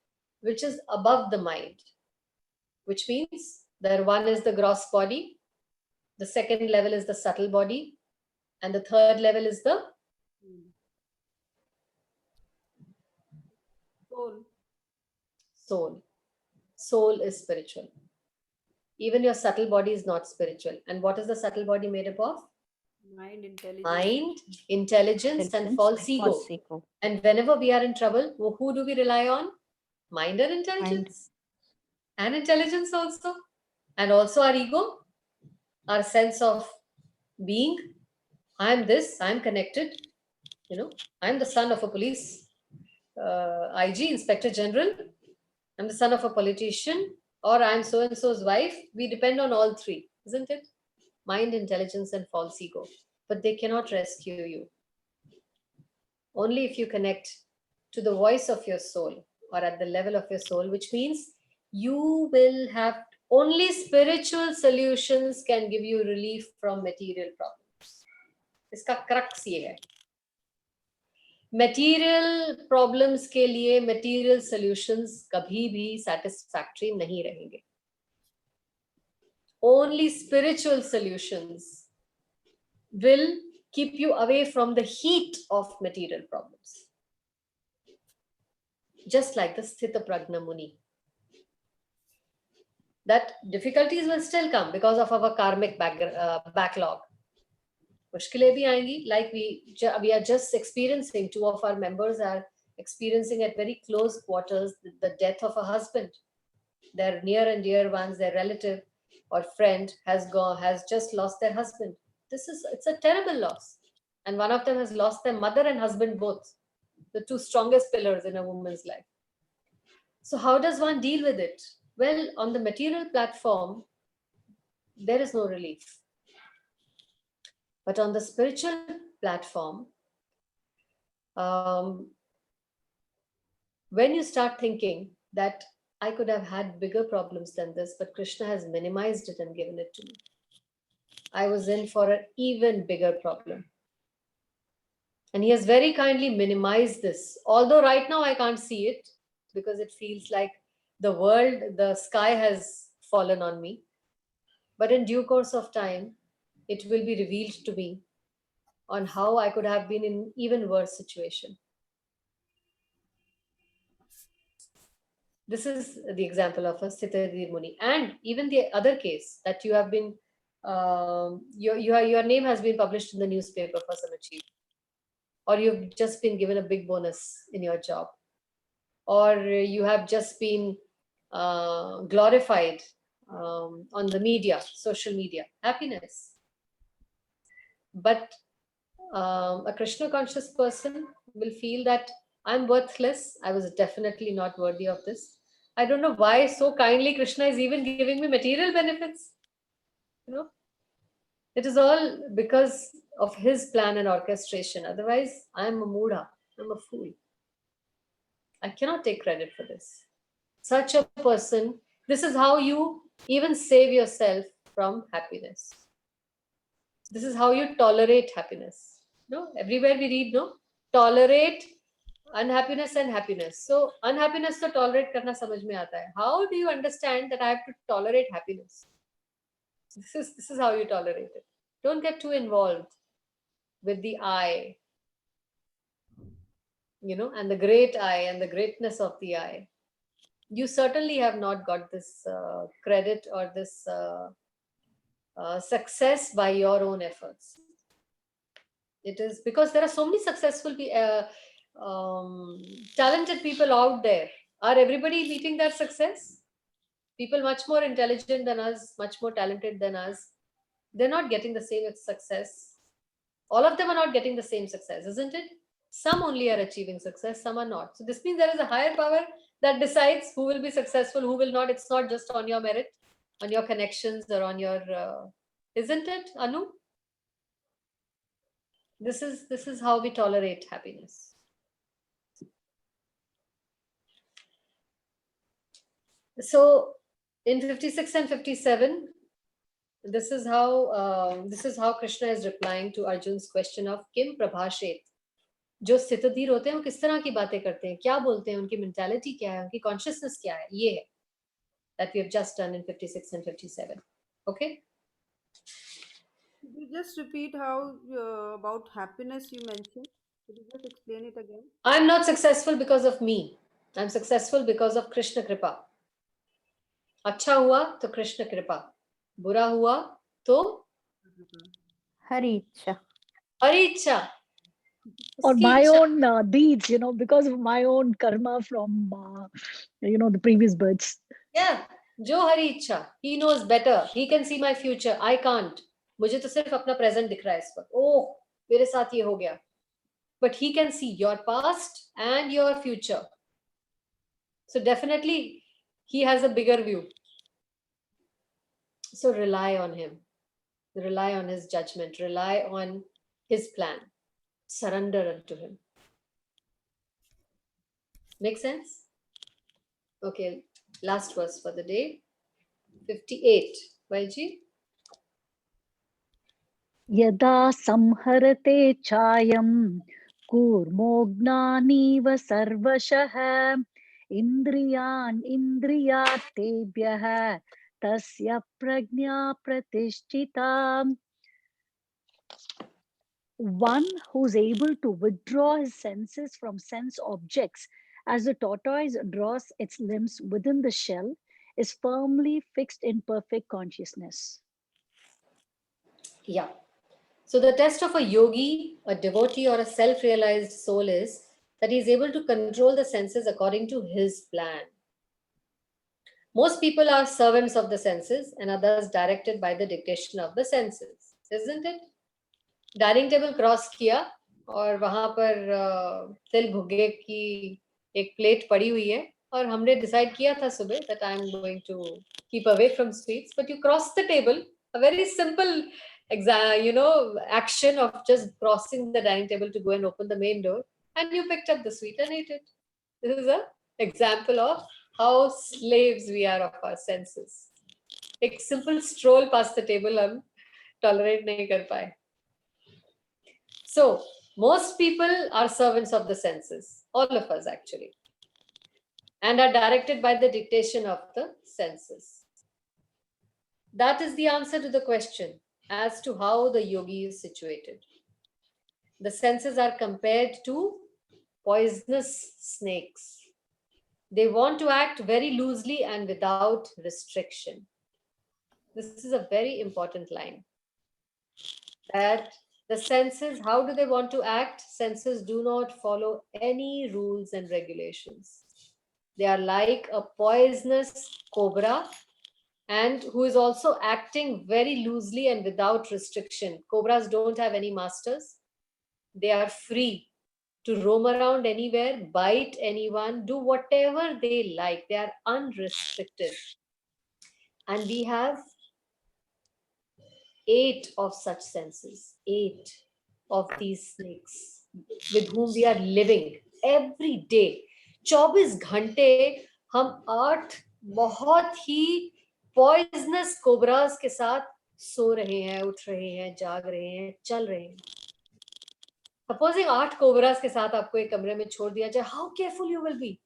above the mind, which means that one is the gross body, the second level is the subtle body, and the third level is the soul. Soul is spiritual. Even your subtle body is not spiritual. And what is the subtle body made up of? Mind, intelligence. Mind, intelligence, and false ego. And whenever we are in trouble, who do we rely on? Mind and intelligence. And intelligence also. And also our ego, our sense of being. I am this, I am connected. I am the son of a police IG, Inspector General. I'm the son of a politician, or I'm so-and-so's wife. We depend on all three, isn't it? Mind, intelligence, and false ego. But they cannot rescue you. Only if you connect to the voice of your soul, or at the level of your soul, which means you will have only spiritual solutions can give you relief from material problems. Iska crux ye hai. Material problems के लिए material solutions कभी भी satisfactory नहीं रहेंगे. Only spiritual solutions will keep you away from the heat of material problems. Just like the Sthita Prajna Muni. That difficulties will still come because of our karmic backlog. मुश्किलें भी आएंगी, like we are just experiencing, 2 of our members are experiencing at very close quarters the death of a husband. Their near and dear ones, their relative or friend has just lost their husband. It's a terrible loss. And one of them has lost their mother and husband both, the 2 strongest pillars in a woman's life. So how does one deal with it? Well, on the material platform, there is no relief. But on the spiritual platform, when you start thinking that I could have had bigger problems than this, but Krishna has minimized it and given it to me. I was in for an even bigger problem. And he has very kindly minimized this. Although right now I can't see it because it feels like the sky has fallen on me. But in due course of time, it will be revealed to me on how I could have been in even worse situation. This is the example of a Sthita Muni. And even the other case that you have been, your name has been published in the newspaper for some achievement. Or you've just been given a big bonus in your job. Or you have just been glorified on the media, social media. Happiness. But a Krishna conscious person will feel that I'm worthless. I was definitely not worthy of this. I don't know why so kindly Krishna is even giving me material benefits. It is all because of his plan and orchestration. Otherwise, I'm a moodha. I'm a fool. I cannot take credit for this. Such a person, this is how you even save yourself from happiness. This is how you tolerate happiness. Everywhere we read, tolerate unhappiness and happiness. So unhappiness to tolerate karna samajh mein aata hai. How do you understand that I have to tolerate happiness? This is how you tolerate it. Don't get too involved with the I, and the great I and the greatness of the I. You certainly have not got this credit or this success by your own efforts. It is because there are so many successful talented people out there. Are everybody meeting that success? People much more intelligent than us, much more talented than us, they're not getting the same success. All of them are not getting the same success, isn't it? Some only are achieving success, some are not. So this means there is a higher power that decides who will be successful, who will not. It's not just on your merit, on your connections, or on your, isn't it, Anu? This is how we tolerate happiness. So in 56 and 57, this is how Krishna is replying to Arjun's question of Kim Prabhashet. जो स्थितधीर होते हैं वो किस तरह की बातें करते हैं, क्या बोलते हैं, उनकी मेंटालिटी क्या है, उनकी कॉन्शियसनेस क्या है, ये है that we have just done in 56 and 57. Okay. Could you just repeat how about happiness you mentioned? Could you just explain it again? I'm not successful because of me. I'm successful because of Krishna Kripa. अच्छा हुआ तो कृष्ण कृपा, बुरा हुआ तो हरि इच्छा. हरि इच्छा. Or my own deeds, because of my own karma from, the previous births. Yeah, जो हरि इच्छा. He knows better. He can see my future. I can't. मुझे तो सिर्फ अपना present दिख रहा है इस वक्त. ओह, मेरे साथ ये हो गया. But he can see your past and your future. So definitely, he has a bigger view. So rely on him. Rely on his judgment. Rely on his plan. Surrender unto him. Make sense? Okay, last verse for the day. 58. YG? Yada samharate chayam kurmognaaniv sarvashah indriyan indriyatebhyah tasya prajna pratishtita. One who's able to withdraw his senses from sense objects as the tortoise draws its limbs within the shell is firmly fixed in perfect consciousness. Yeah. So the test of a yogi, a devotee, or a self-realized soul is that he is able to control the senses according to his plan. Most people are servants of the senses and others directed by the dictation of the senses, isn't it? Dining table cross किया और वहां पर तिल भुग्गे की एक plate पड़ी हुई है और हमने डिसाइड किया था सुबह that I am going to keep away from sweets, but you cross the table, a very simple action of just crossing the dining table to go and open the main door, and you picked up the sweet and ate it. This is an example of how slaves we are of our senses. एक simple stroll past the table हम tolerate नहीं कर पाए. So most people are servants of the senses, all of us actually, and are directed by the dictation of the senses. That is the answer to the question as to how the yogi is situated. The senses are compared to poisonous snakes. They want to act very loosely and without restriction. This is a very important line. That the senses, how do they want to act? Senses do not follow any rules and regulations. They are like a poisonous cobra, and who is also acting very loosely and without restriction. Cobras don't have any masters. They are free to roam around anywhere, bite anyone, do whatever they like. They are unrestricted. And we have 8 of such senses, 8 of these snakes with whom we are living every day. 24 घंटे हम 8 बहुत ही poisonous cobras के साथ सो रहे हैं, उठ रहे हैं, जाग रहे हैं, चल रहे हैं. Supposing 8 cobras के साथ आपको एक कमरे में छोड़ दिया जाए, how careful you will be?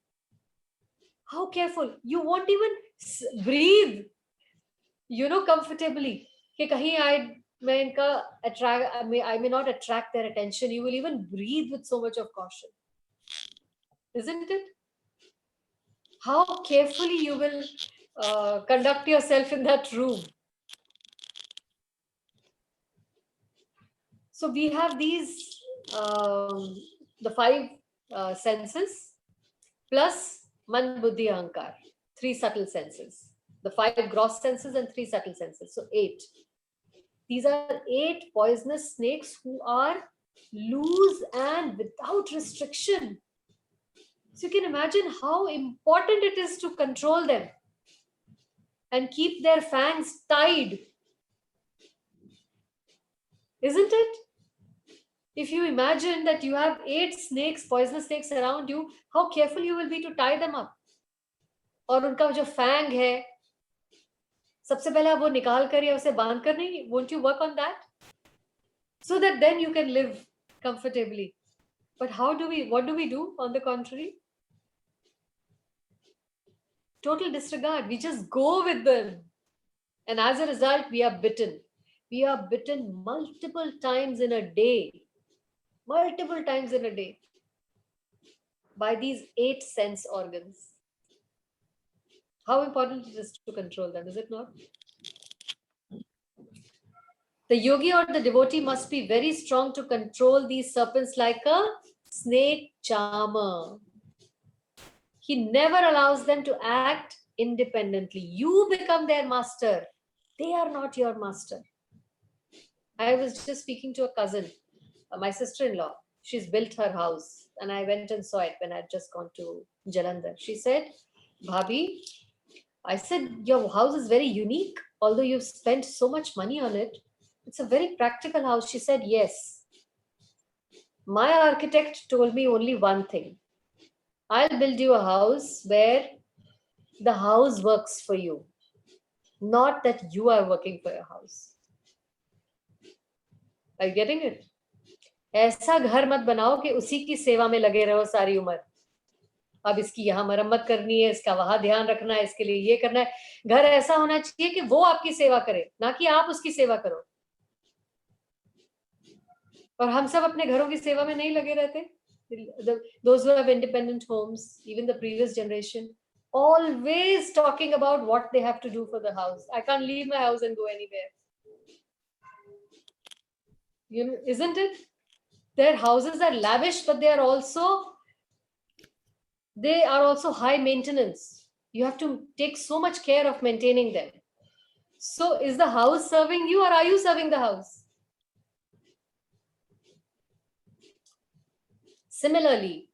How careful? You won't even breathe, comfortably. कि कहीं मैं इनका I may not attract their attention. You will even breathe with so much of caution, isn't it? How carefully you will conduct yourself in that room. So we have these the 5 senses plus man, buddhi, ahankar, 3 subtle senses. The 5 gross senses and 3 subtle senses. So 8. These are 8 poisonous snakes who are loose and without restriction. So you can imagine how important it is to control them and keep their fangs tied. Isn't it? If you imagine that you have 8 snakes, poisonous snakes around you, how careful you will be to tie them up. और उनका जो Fang है, सबसे पहले आप वो निकाल कर या उसे बांध कर नहीं, won't you work on that? So that then you can live comfortably. But what do we do on the contrary? Total disregard. We just go with them. And as a result, we are bitten. We are bitten multiple times in a day. Multiple times in a day. By these 8 sense organs. How important it is to control them, is it not? The yogi or the devotee must be very strong to control these serpents like a snake charmer. He never allows them to act independently. You become their master. They are not your master. I was just speaking to a cousin, my sister-in-law. She's built her house and I went and saw it when I had just gone to Jalandhar. She said, Bhabhi, I said, your house is very unique, although you've spent so much money on it. It's a very practical house. She said, yes. My architect told me only one thing. I'll build you a house where the house works for you, not that you are working for your house. Are you getting it? ऐसा घर मत बनाओ कि उसी की सेवा में लगे रहो सारी उम्र. अब इसकी यहाँ मरम्मत करनी है, इसका वहां ध्यान रखना है, इसके लिए ये करना है. घर ऐसा होना चाहिए कि वो आपकी सेवा करे, ना कि आप उसकी सेवा करो. और हम सब अपने घरों की सेवा में नहीं लगे रहते. Those who have independent homes, even the previous generation, always talking about what they have to do for the house. I can't leave my house and go anywhere. You know, isn't it? Their houses are lavish, but they are also high maintenance. You have to take so much care of maintaining them. So is the house serving you or are you serving the house? Similarly,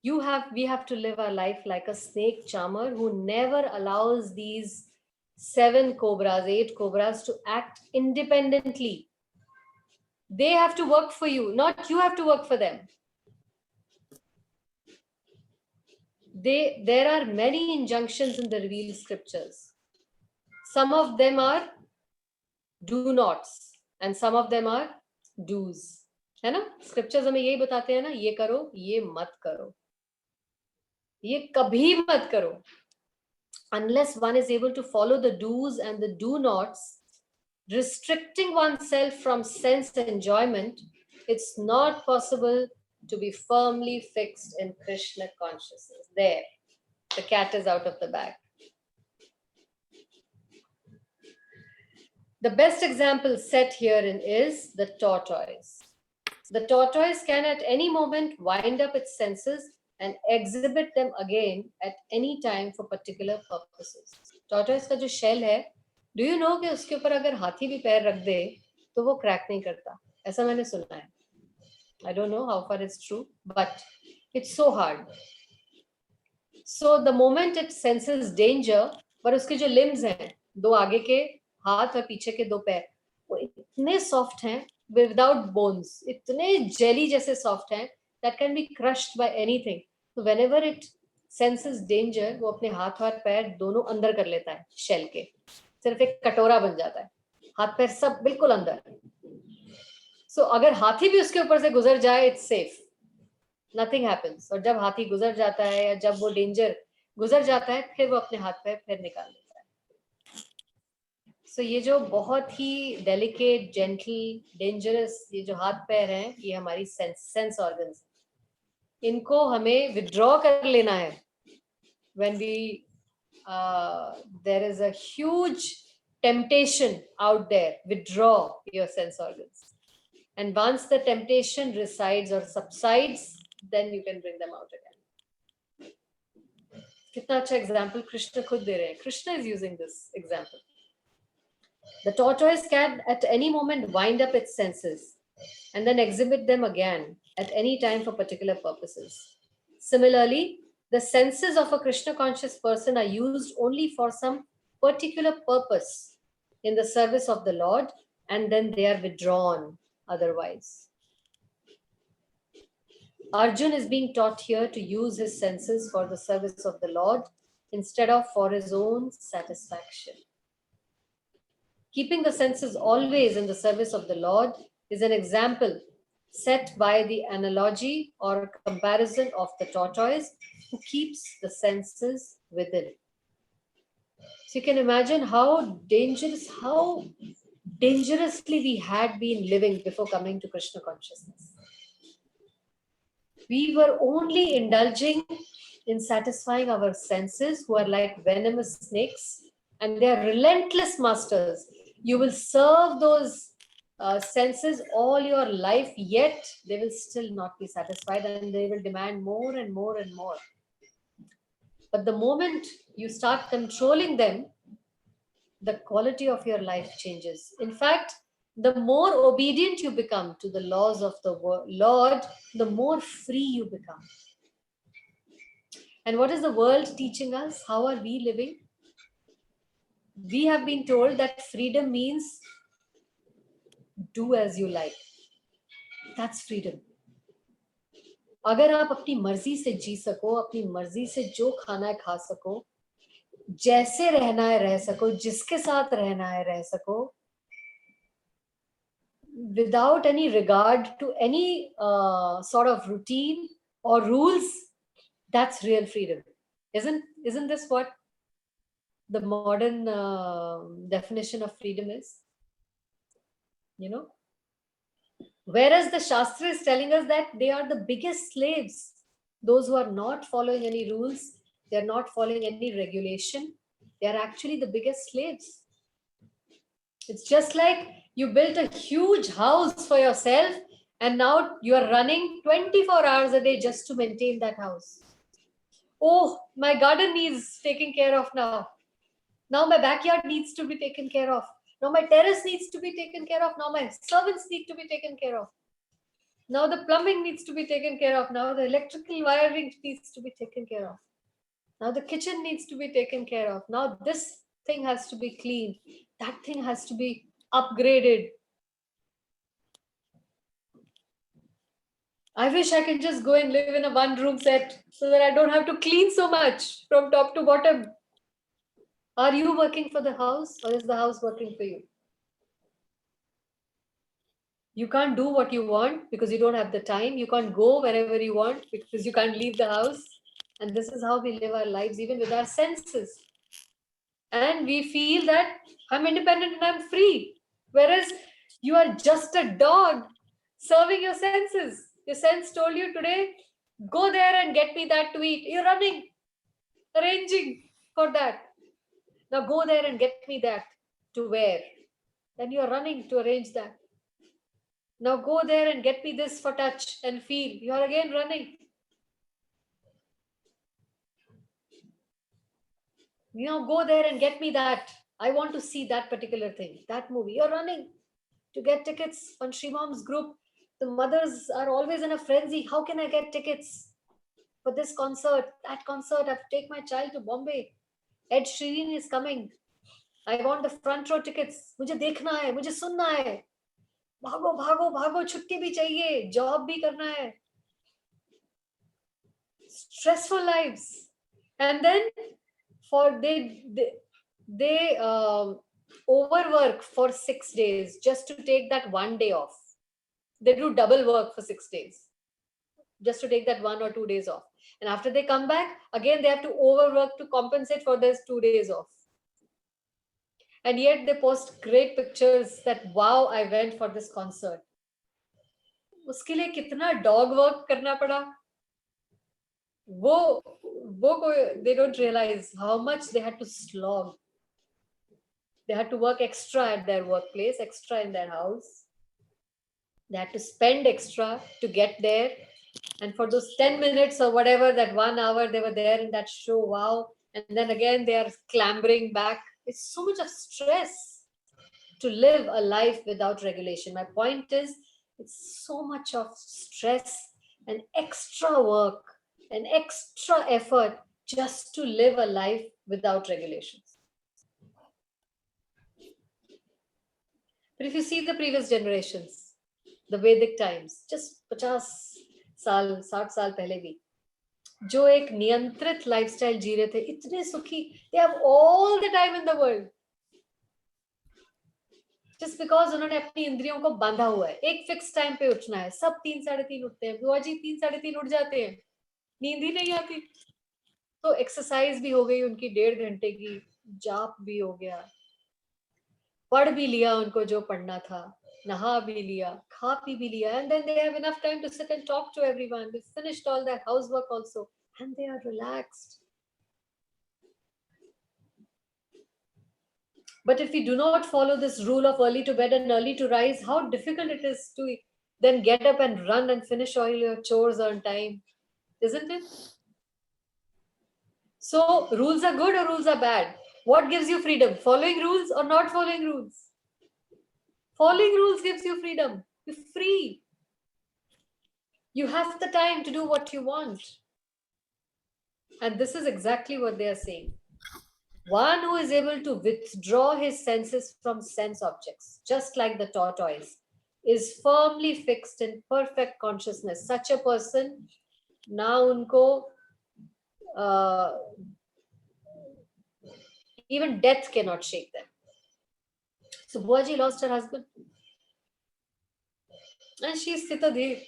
we have to live our life like a snake charmer who never allows these 7 cobras, 8 cobras to act independently. They have to work for you, not you have to work for them. There are many injunctions in the revealed scriptures. Some of them are do nots and some of them are do's. है ना? Scriptures हमें यही बताते हैं ना, ये करो, ये मत करो, ये कभी मत करो. Unless one is able to follow the do's and the do nots, restricting oneself from sense enjoyment, it's not possible to be firmly fixed in Krishna consciousness. There, the cat is out of the bag. The best example set herein is the tortoise. The tortoise can at any moment wind up its senses and exhibit them again at any time for particular purposes. Tortoise का जो shell है, do you know कि उसके ऊपर अगर हाथी भी पैर रख दे तो वो क्रैक नहीं करता. ऐसा मैंने सुना है. I don't know how far it's true, but it's so hard. So the moment it senses danger, पर उसके जो limbs हैं, 2 आगे के हाथ और पीछे के 2 पैर, वो इतने soft हैं, without bones, इतने jelly जैसे soft हैं, that can be crushed by anything. So whenever it senses danger, वो अपने हाथ और पैर दोनों अंदर कर लेता है shell के. सिर्फ एक कटोरा बन जाता है. हाथ पैर सब बिल्कुल अंदर. So अगर हाथी भी उसके ऊपर से गुजर जाए, it's safe. Nothing happens. और जब हाथी गुजर जाता है या जब वो danger गुजर जाता है, फिर वो अपने हाथ पैर फिर निकाल लेता है. So ये जो बहुत ही delicate, gentle, dangerous ये जो हाथ पैर हैं, ये हमारी sense organs. इनको हमें withdraw कर लेना है. When there is a huge temptation out there, withdraw your sense organs. And once the temptation resides or subsides, then you can bring them out again. कितना अच्छा example कृष्ण खुद दे रहे हैं. Krishna is using this example. The tortoise can at any moment wind up its senses and then exhibit them again at any time for particular purposes. Similarly, the senses of a Krishna conscious person are used only for some particular purpose in the service of the Lord, and then they are withdrawn otherwise. Arjun is being taught here to use his senses for the service of the Lord instead of for his own satisfaction. Keeping the senses always in the service of the Lord is an example set by the analogy or comparison of the tortoise who keeps the senses within. So you can imagine how dangerously we had been living before coming to Krishna consciousness. We were only indulging in satisfying our senses, who are like venomous snakes, and they are relentless masters. You will serve those senses all your life, yet they will still not be satisfied, and they will demand more and more and more. But the moment you start controlling them, the quality of your life changes. In fact, the more obedient you become to the laws of the Lord, the more free you become. And what is the world teaching us? How are we living? We have been told that freedom means do as you like. That's freedom. अगर आप अपनी मर्जी से जी सको, अपनी मर्जी से जो खाना है खा सको, जैसे रहना है रह सको, जिसके साथ रहना है रह सको, without any regard to any sort of routine or rules, that's real freedom. Isn't this what the modern definition of freedom is? You know? Whereas the Shastra is telling us that they are the biggest slaves. Those who are not following any rules, they are not following any regulation, they are actually the biggest slaves. It's just like you built a huge house for yourself and now you are running 24 hours a day just to maintain that house. Oh, my garden needs taking care of now. Now my backyard needs to be taken care of. Now my terrace needs to be taken care of. Now my servants need to be taken care of. Now the plumbing needs to be taken care of. Now the electrical wiring needs to be taken care of. Now the kitchen needs to be taken care of. Now this thing has to be cleaned. That thing has to be upgraded. I wish I could just go and live in a one-room set so that I don't have to clean so much from top to bottom. Are you working for the house, or is the house working for you? You can't do what you want because you don't have the time. You can't go wherever you want because you can't leave the house. And this is how we live our lives, even with our senses. And we feel that I'm independent and I'm free. Whereas you are just a dog serving your senses. Your sense told you today, go there and get me that to eat. You're running, arranging for that. Now go there and get me that to wear. Then you're running to arrange that. Now go there and get me this for touch and feel. You're again running. Now go there and get me that. I want to see that particular thing, that movie. You're running to get tickets on Shri Mom's group. The mothers are always in a frenzy. How can I get tickets for this concert, that concert? I have to take my child to Bombay. Ed Sheeran is coming. I want the front row tickets. मुझे देखना है, मुझे सुनना है. भागो भागो भागो, छुट्टी भी चाहिए, job भी करना है. Stressful lives. And then they overwork for 6 days just to take that one day off. They do double work for 6 days just to take that 1 or 2 days off. And after they come back, again, they have to overwork to compensate for those 2 days off. And yet they post great pictures that, wow, I went for this concert. उसके लिए कितना dog work करना पड़ा? They don't realize how much they had to slog. They had to work extra at their workplace, extra in their house. They had to spend extra to get there. And for those 10 minutes or whatever, that 1 hour they were there in that show, wow. And then again, they are clambering back. It's so much of stress to live a life without regulation. My point is, it's so much of stress and extra work and extra effort just to live a life without regulations. But if you see the previous generations, the Vedic times, just 50 साल 60 साल पहले भी जो एक नियंत्रित lifestyle जी रहे थे, इतने सुखी, they have all the time in the world. Just because उन्होंने अपनी इंद्रियों को बांधा हुआ है, एक फिक्स टाइम पे उठना है, सब 3 साढ़े 3 उठते हैं, बुआ जी 3 साढ़े 3 उठ जाते हैं, नींद ही नहीं आती, तो एक्सरसाइज भी हो गई उनकी 1.5 घंटे की, जाप भी हो गया, पढ़ भी लिया उनको जो पढ़ना था, नहा भी लिया, खा पी भी लिया, and then they have enough time to sit and talk to everyone. They finished all their housework also, and they are relaxed. But if we do not follow this rule of early to bed and early to rise, how difficult it is to then get up and run and finish all your chores on time, isn't it? So rules are good or rules are bad? What gives you freedom? Following rules or not following rules? Following rules gives you freedom. You're free. You have the time to do what you want. And this is exactly what they are saying. One who is able to withdraw his senses from sense objects, just like the tortoise, is firmly fixed in perfect consciousness. Such a person, now unko, even death cannot shake them. So Buaji lost her husband. And she is Sita Dev.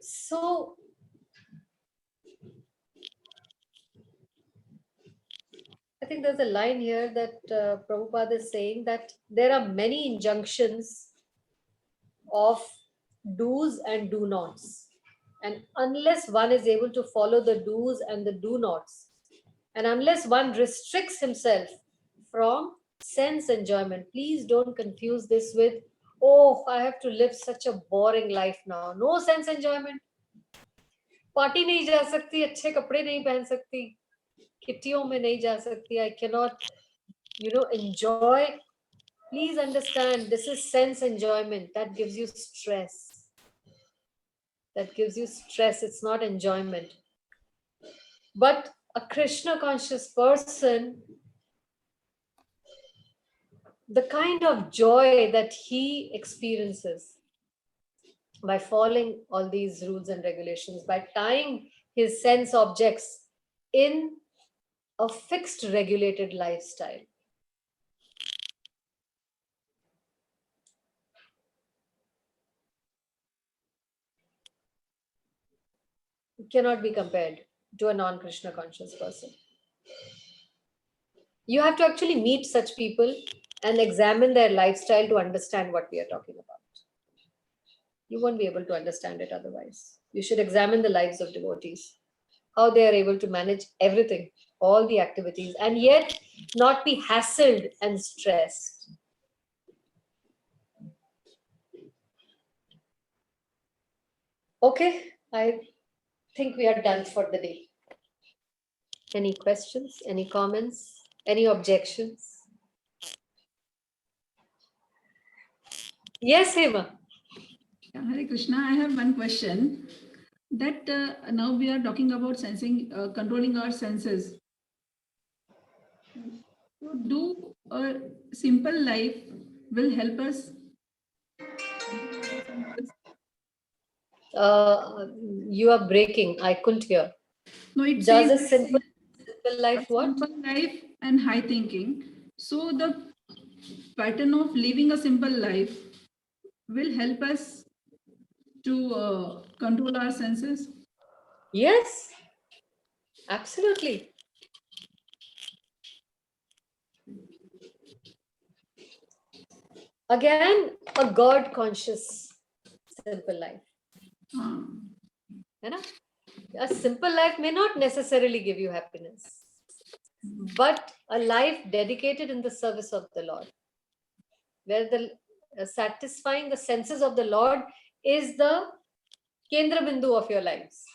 So, I think there's a line here that Prabhupada is saying that there are many injunctions of do's and do nots. And unless one is able to follow the do's and the do nots, and unless one restricts himself from sense enjoyment, please don't confuse this with, oh, I have to live such a boring life now. No sense enjoyment. Party नहीं जा सकती, अच्छे कपड़े नहीं पहन सकती, किट्टियों में नहीं जा सकती, I cannot, enjoy. Please understand, this is sense enjoyment. That gives you stress. That gives you stress. It's not enjoyment. But a Krishna conscious person, the kind of joy that he experiences by following all these rules and regulations, by tying his sense objects in a fixed regulated lifestyle, it cannot be compared to a non-Krishna conscious person. You have to actually meet such people and examine their lifestyle to understand what we are talking about. You won't be able to understand it otherwise. You should examine the lives of devotees, how they are able to manage everything, all the activities, and yet not be hassled and stressed. Okay, I think we are done for the day. Any questions, any comments, any objections? Yes, Hema. Hare Krishna, I have one question. That now we are talking about sensing, controlling our senses. Do a simple life will help us? You are breaking. I couldn't hear. No, it Does says a simple life what? Simple life and high thinking. So the pattern of living a simple life will help us to control our senses. Yes, absolutely. Again, a God conscious simple life. A simple life may not necessarily give you happiness. but a life dedicated in the service of the Lord, where the satisfying the senses of the Lord is the Kendra Bindu of your lives,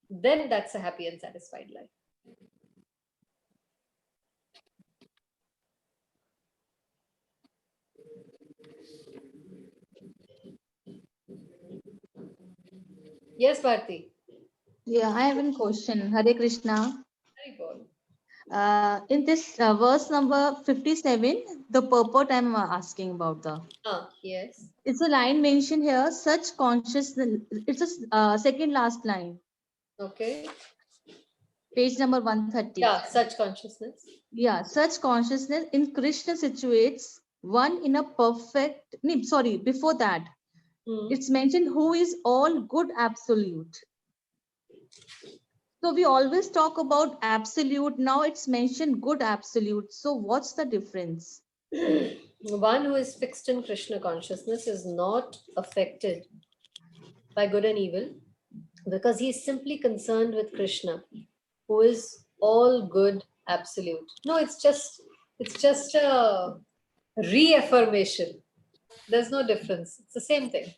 then that's a happy and satisfied life. Yes, Bharti. Yeah, I have a question. Hare Krishna. Very good. In this verse number 57, the purport I'm asking about the. Yes. It's a line mentioned here, such consciousness. It's a second last line. Okay. Page number 130. Yeah, such consciousness. Yeah, such consciousness in Krishna situates one in a perfect. No, sorry, before that, it's mentioned who is all good absolute. So we always talk about absolute. Now it's mentioned good absolute. So what's the difference? One who is fixed in Krishna consciousness is not affected by good and evil because he is simply concerned with Krishna, who is all good absolute. No, it's just a reaffirmation. There's no difference. It's the same thing.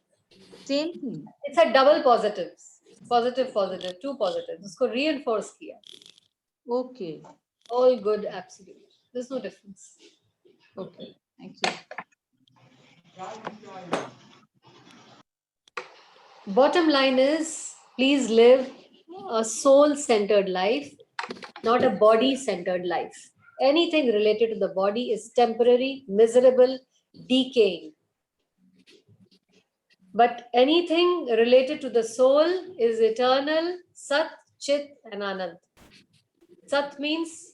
Same thing. It's a double positives. Positive, positive, two positives. Usko reinforce kiya. Okay. All good absolute. There's no difference. Okay. Thank you. Bottom line is, please live a soul-centered life, not a body-centered life. Anything related to the body is temporary, miserable, decaying. But anything related to the soul is eternal, Sat, Chit, and Anand. Sat means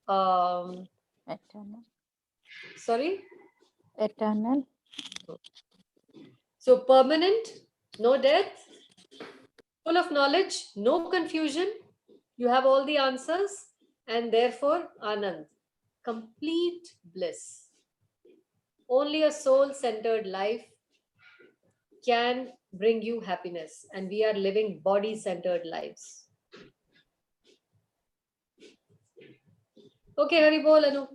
Eternal. Sorry? Eternal. So permanent, no death, full of knowledge, no confusion. You have all the answers, and therefore Anand, complete bliss. Only a soul-centered life can bring you happiness, and we are living body-centered lives. Okay, Hari Bol, Anu.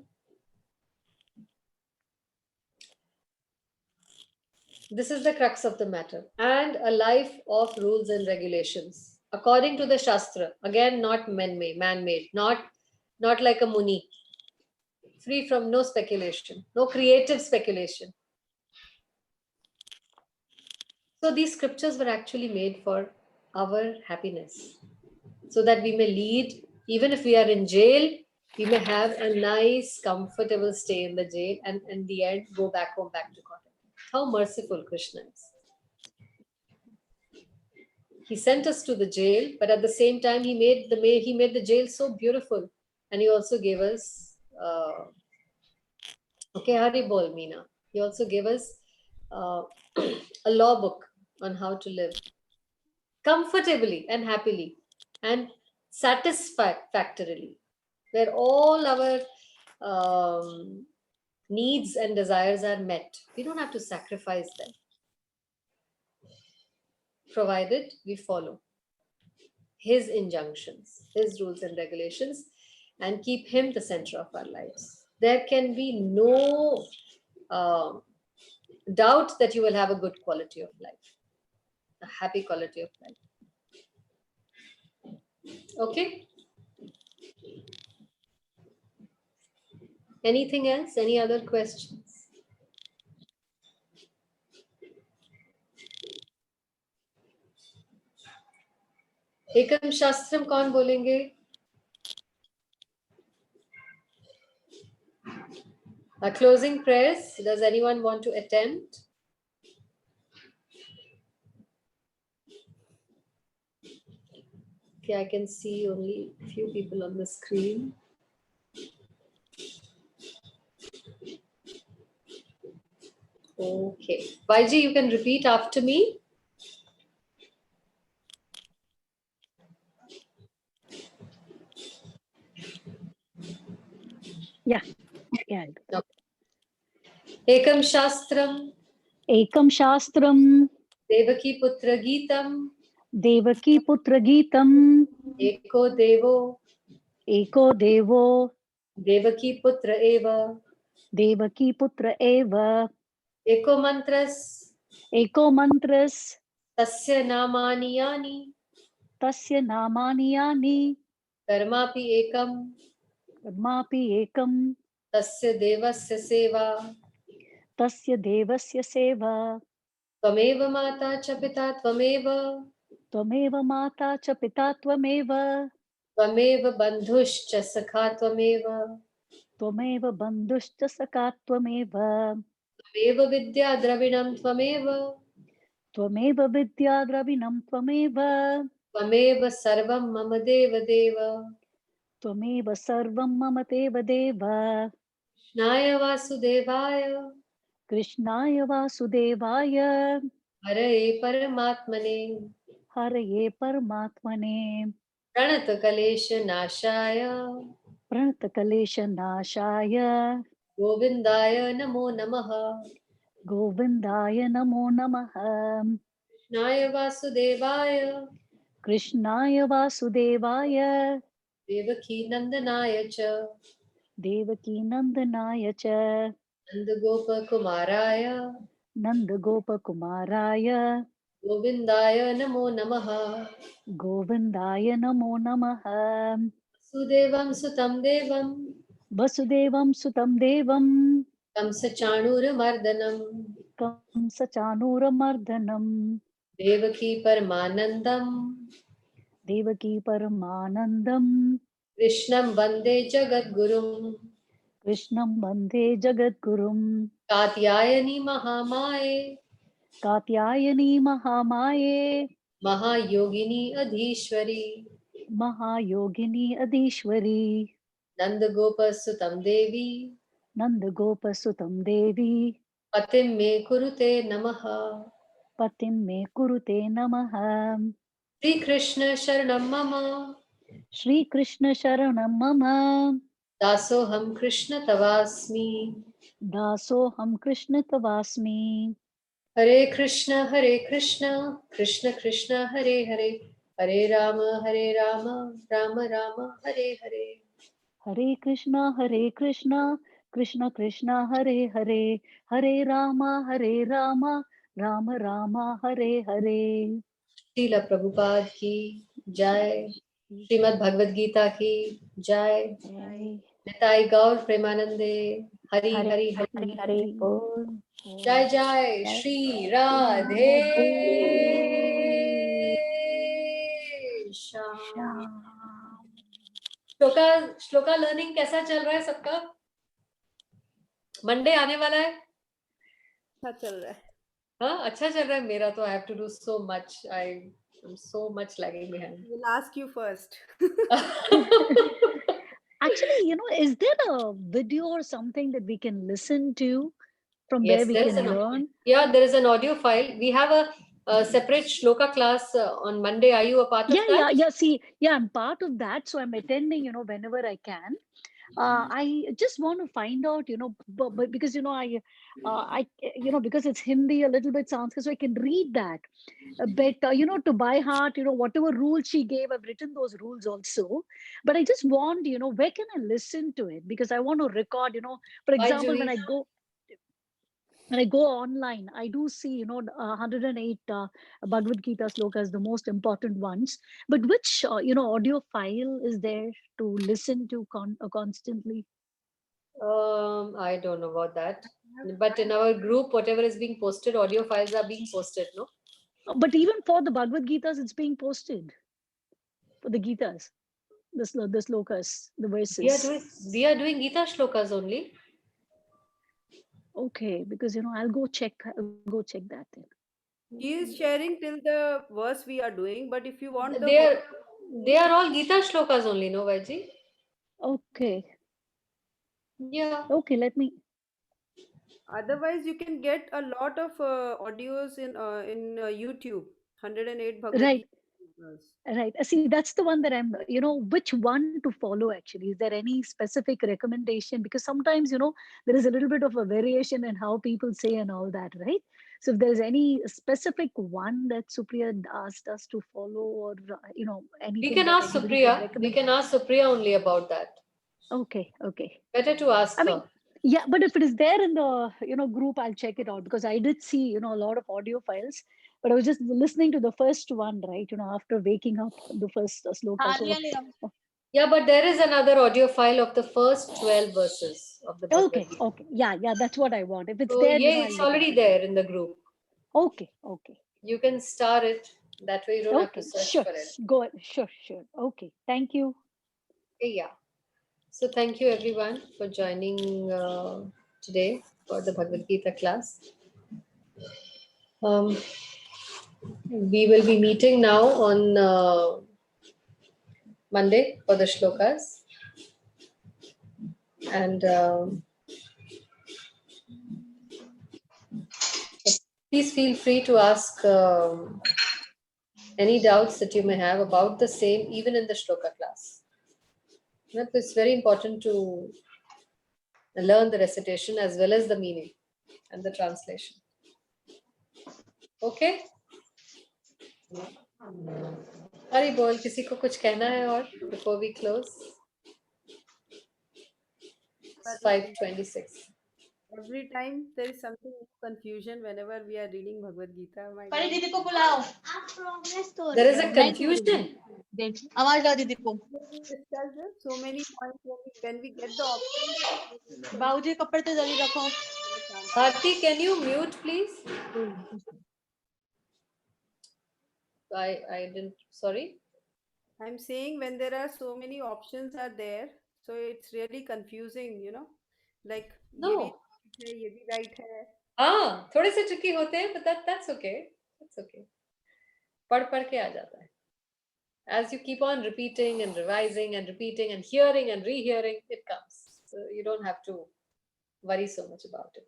This is the crux of the matter. And a life of rules and regulations. According to the Shastra, again, not man-made, not like a Muni. Free from no speculation, no creative speculation. So these scriptures were actually made for our happiness. So that we may lead, even if we are in jail, we may have a nice, comfortable stay in the jail and in the end go back home, back to God. How merciful Krishna is. He sent us to the jail, but at the same time, he made the jail so beautiful, and he also gave us okay, Hari Bol, Meena. He also gave us a law book on how to live comfortably and happily and satisfactorily, where all our needs and desires are met. We don't have to sacrifice them, provided we follow his injunctions, his rules and regulations, and keep him the center of our lives. There can be no doubt that you will have a good quality of life, a happy quality of life. Okay? Anything else? Any other questions? एकम शास्त्रम कौन बोलेंगे? A closing prayers. Does anyone want to attempt? Okay, I can see only a few people on the screen. Okay. YG, you can repeat after me. Yeah. Okay. Ekam Shastram. Ekam Shastram. Devaki Putra Geetam. Devaki Putra Geetam. Eko Devo. Echo devo Devaki putra eva. devaki putra eva Eko mantras. eko mantras Tasya namani yani. tasya namani yani Karmapi ekam. karmapi ekam Tasya devasya seva. tasya devasya seva Tvameva mata cha pita tvameva. tvameva mata cha pita tvameva Tvameva bandhuscha sakha tvameva. tvameva bandhuscha saka tvameva Tvameva vidya dravinam tvameva. tvameva vidya dravinam tvameva Tvameva sarvam mama deva deva. tvameva sarvam mama deva deva Krishnaya vasudevaya. krishnaya vasudevaya Hare paramatmane. haraye paramatmane Pranata kalesha nashaya. pranata kalesha nashaya Govindaya namo namaha. govindaya namo namaha Krishnaya vasudevaya. krishnaya vasudevaya Devaki nandanaya cha. devaki nandanaya cha Nandagopa kumaraya. nanda gopa kumaraya Govindaya namo namaha. govindaya namo namaha Sudevam sutam devam. vasudevam sutam devam Kamsa chanura mardanam. kamsa chanuramardanam Devaki paramanandam. devaki paramanandam Krishnam vande jagadgurum. krishnam vande jagadgurum Katyayani mahamaye. katyayani mahamaye Mahayogini adhishwari. mahayogini adishwari Nandagopa sutam devi. nanda gopa sutam devi Patim me kurute namaha. patim me kurute namaha Sri Krishna sharanam mama. Shri Krishna sharanam mama Dasoham Krishna tavasmi. dasoham Krishna tavasmi Hare Krishna Krishna Krishna Hare Hare. Hare Rama Rama Rama Hare Hare. Hare Krishna Krishna Krishna Hare Hare Hare Rama Rama Rama Hare Hare Srila Prabhupada ki jai. Srimad Bhagavad Gita ki jai. Nitai Gaur Premanande. Hari Hare Hari Hare Hari. Hare Bol. Jai Jai Shri Radhe Shyam. Shloka learning कैसा चल रहा है सबका? Monday आने वाला है? अच्छा चल रहा है. हाँ अच्छा चल रहा है. मेरा तो I have to do so much. I'm so much lagging behind. We'll ask you first. Actually, is there a video or something that we can listen to from Yes, where we there is can an learn? Yeah, there is an audio file. We have a separate shloka class on Monday. Are you a part of that? Yeah. See, I'm part of that. So I'm attending, whenever I can. I just want to find out, but because, I because it's Hindi, a little bit Sanskrit, so I can read that. But, to by heart, whatever rules she gave, I've written those rules also. But I just want, where can I listen to it? Because I want to record, for example, when I go online, I do see, 108 Bhagavad Gita slokas, the most important ones. But which, audio file is there to listen to constantly? I don't know about that. But in our group, whatever is being posted, audio files are being posted, no? But even for the Bhagavad Gitas, it's being posted. For the Gitas, the slokas, the verses. We are doing Gita shlokas only. Okay, because I'll go check that then. He is sharing till the verse we are doing, but if you want the They are all Gita shlokas only, no, Vaji? Okay. Yeah. Okay, let me. Otherwise, you can get a lot of audios in YouTube. 108 Bhagavad Right. Gita. Right. See, that's the one that I'm, which one to follow actually. Is there any specific recommendation? Because sometimes, there is a little bit of a variation in how people say and all that, right? So if there's any specific one that Supriya asked us to follow, or, anything We can that ask anybody could Supriya. We recommend. can ask Supriya only about that. Okay. Better to ask I mean, her. yeah, but if it is there in the group, I'll check it out, because I did see a lot of audio files, but I was just listening to the first one, right? After waking up, the first sloka. So Yeah, but there is another audio file of the first 12 verses of the Bhagavad okay, Gita. yeah, that's what I want. If it's So there, yeah, I'll it's look already into there in the group. Okay. You can star it. That way you don't have to Okay, search sure. for it. Go ahead. Sure. Okay. Thank you. Okay, yeah. So thank you everyone for joining today for the Bhagavad Gita class. We will be meeting now on Monday for the shlokas. And please feel free to ask any doubts that you may have about the same, even in the shloka class. It's very important to learn the recitation as well as the meaning and the translation. Okay? Hari bol, किसी को कुछ कहना है और before we close? It's 5:26. Every time there is something confusion whenever we are reading Bhagavad Gita. My परी God. दीदी को बुलाओ There is a confusion. आवाज ला दीदी को We discuss this, so many points when we get the option. बाबूजी कपड़े तो जल्दी रखो Bharti, can you mute, please? I didn't. Sorry. I'm saying when there are so many options are there, so it's really confusing, like No. ये भी right है. हाँ, थोड़े से tricky होते हैं, but that's okay. That's okay. पढ़ के आ जाता है. As you keep on repeating and revising and repeating and hearing and rehearing, it comes. So you don't have to worry so much about it.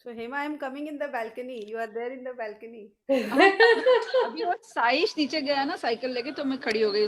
So Hema, I'm coming in the balcony. You are there in the balcony. अभी वो साइश नीचे गया ना cycle लेके, तो मैं खड़ी हो गई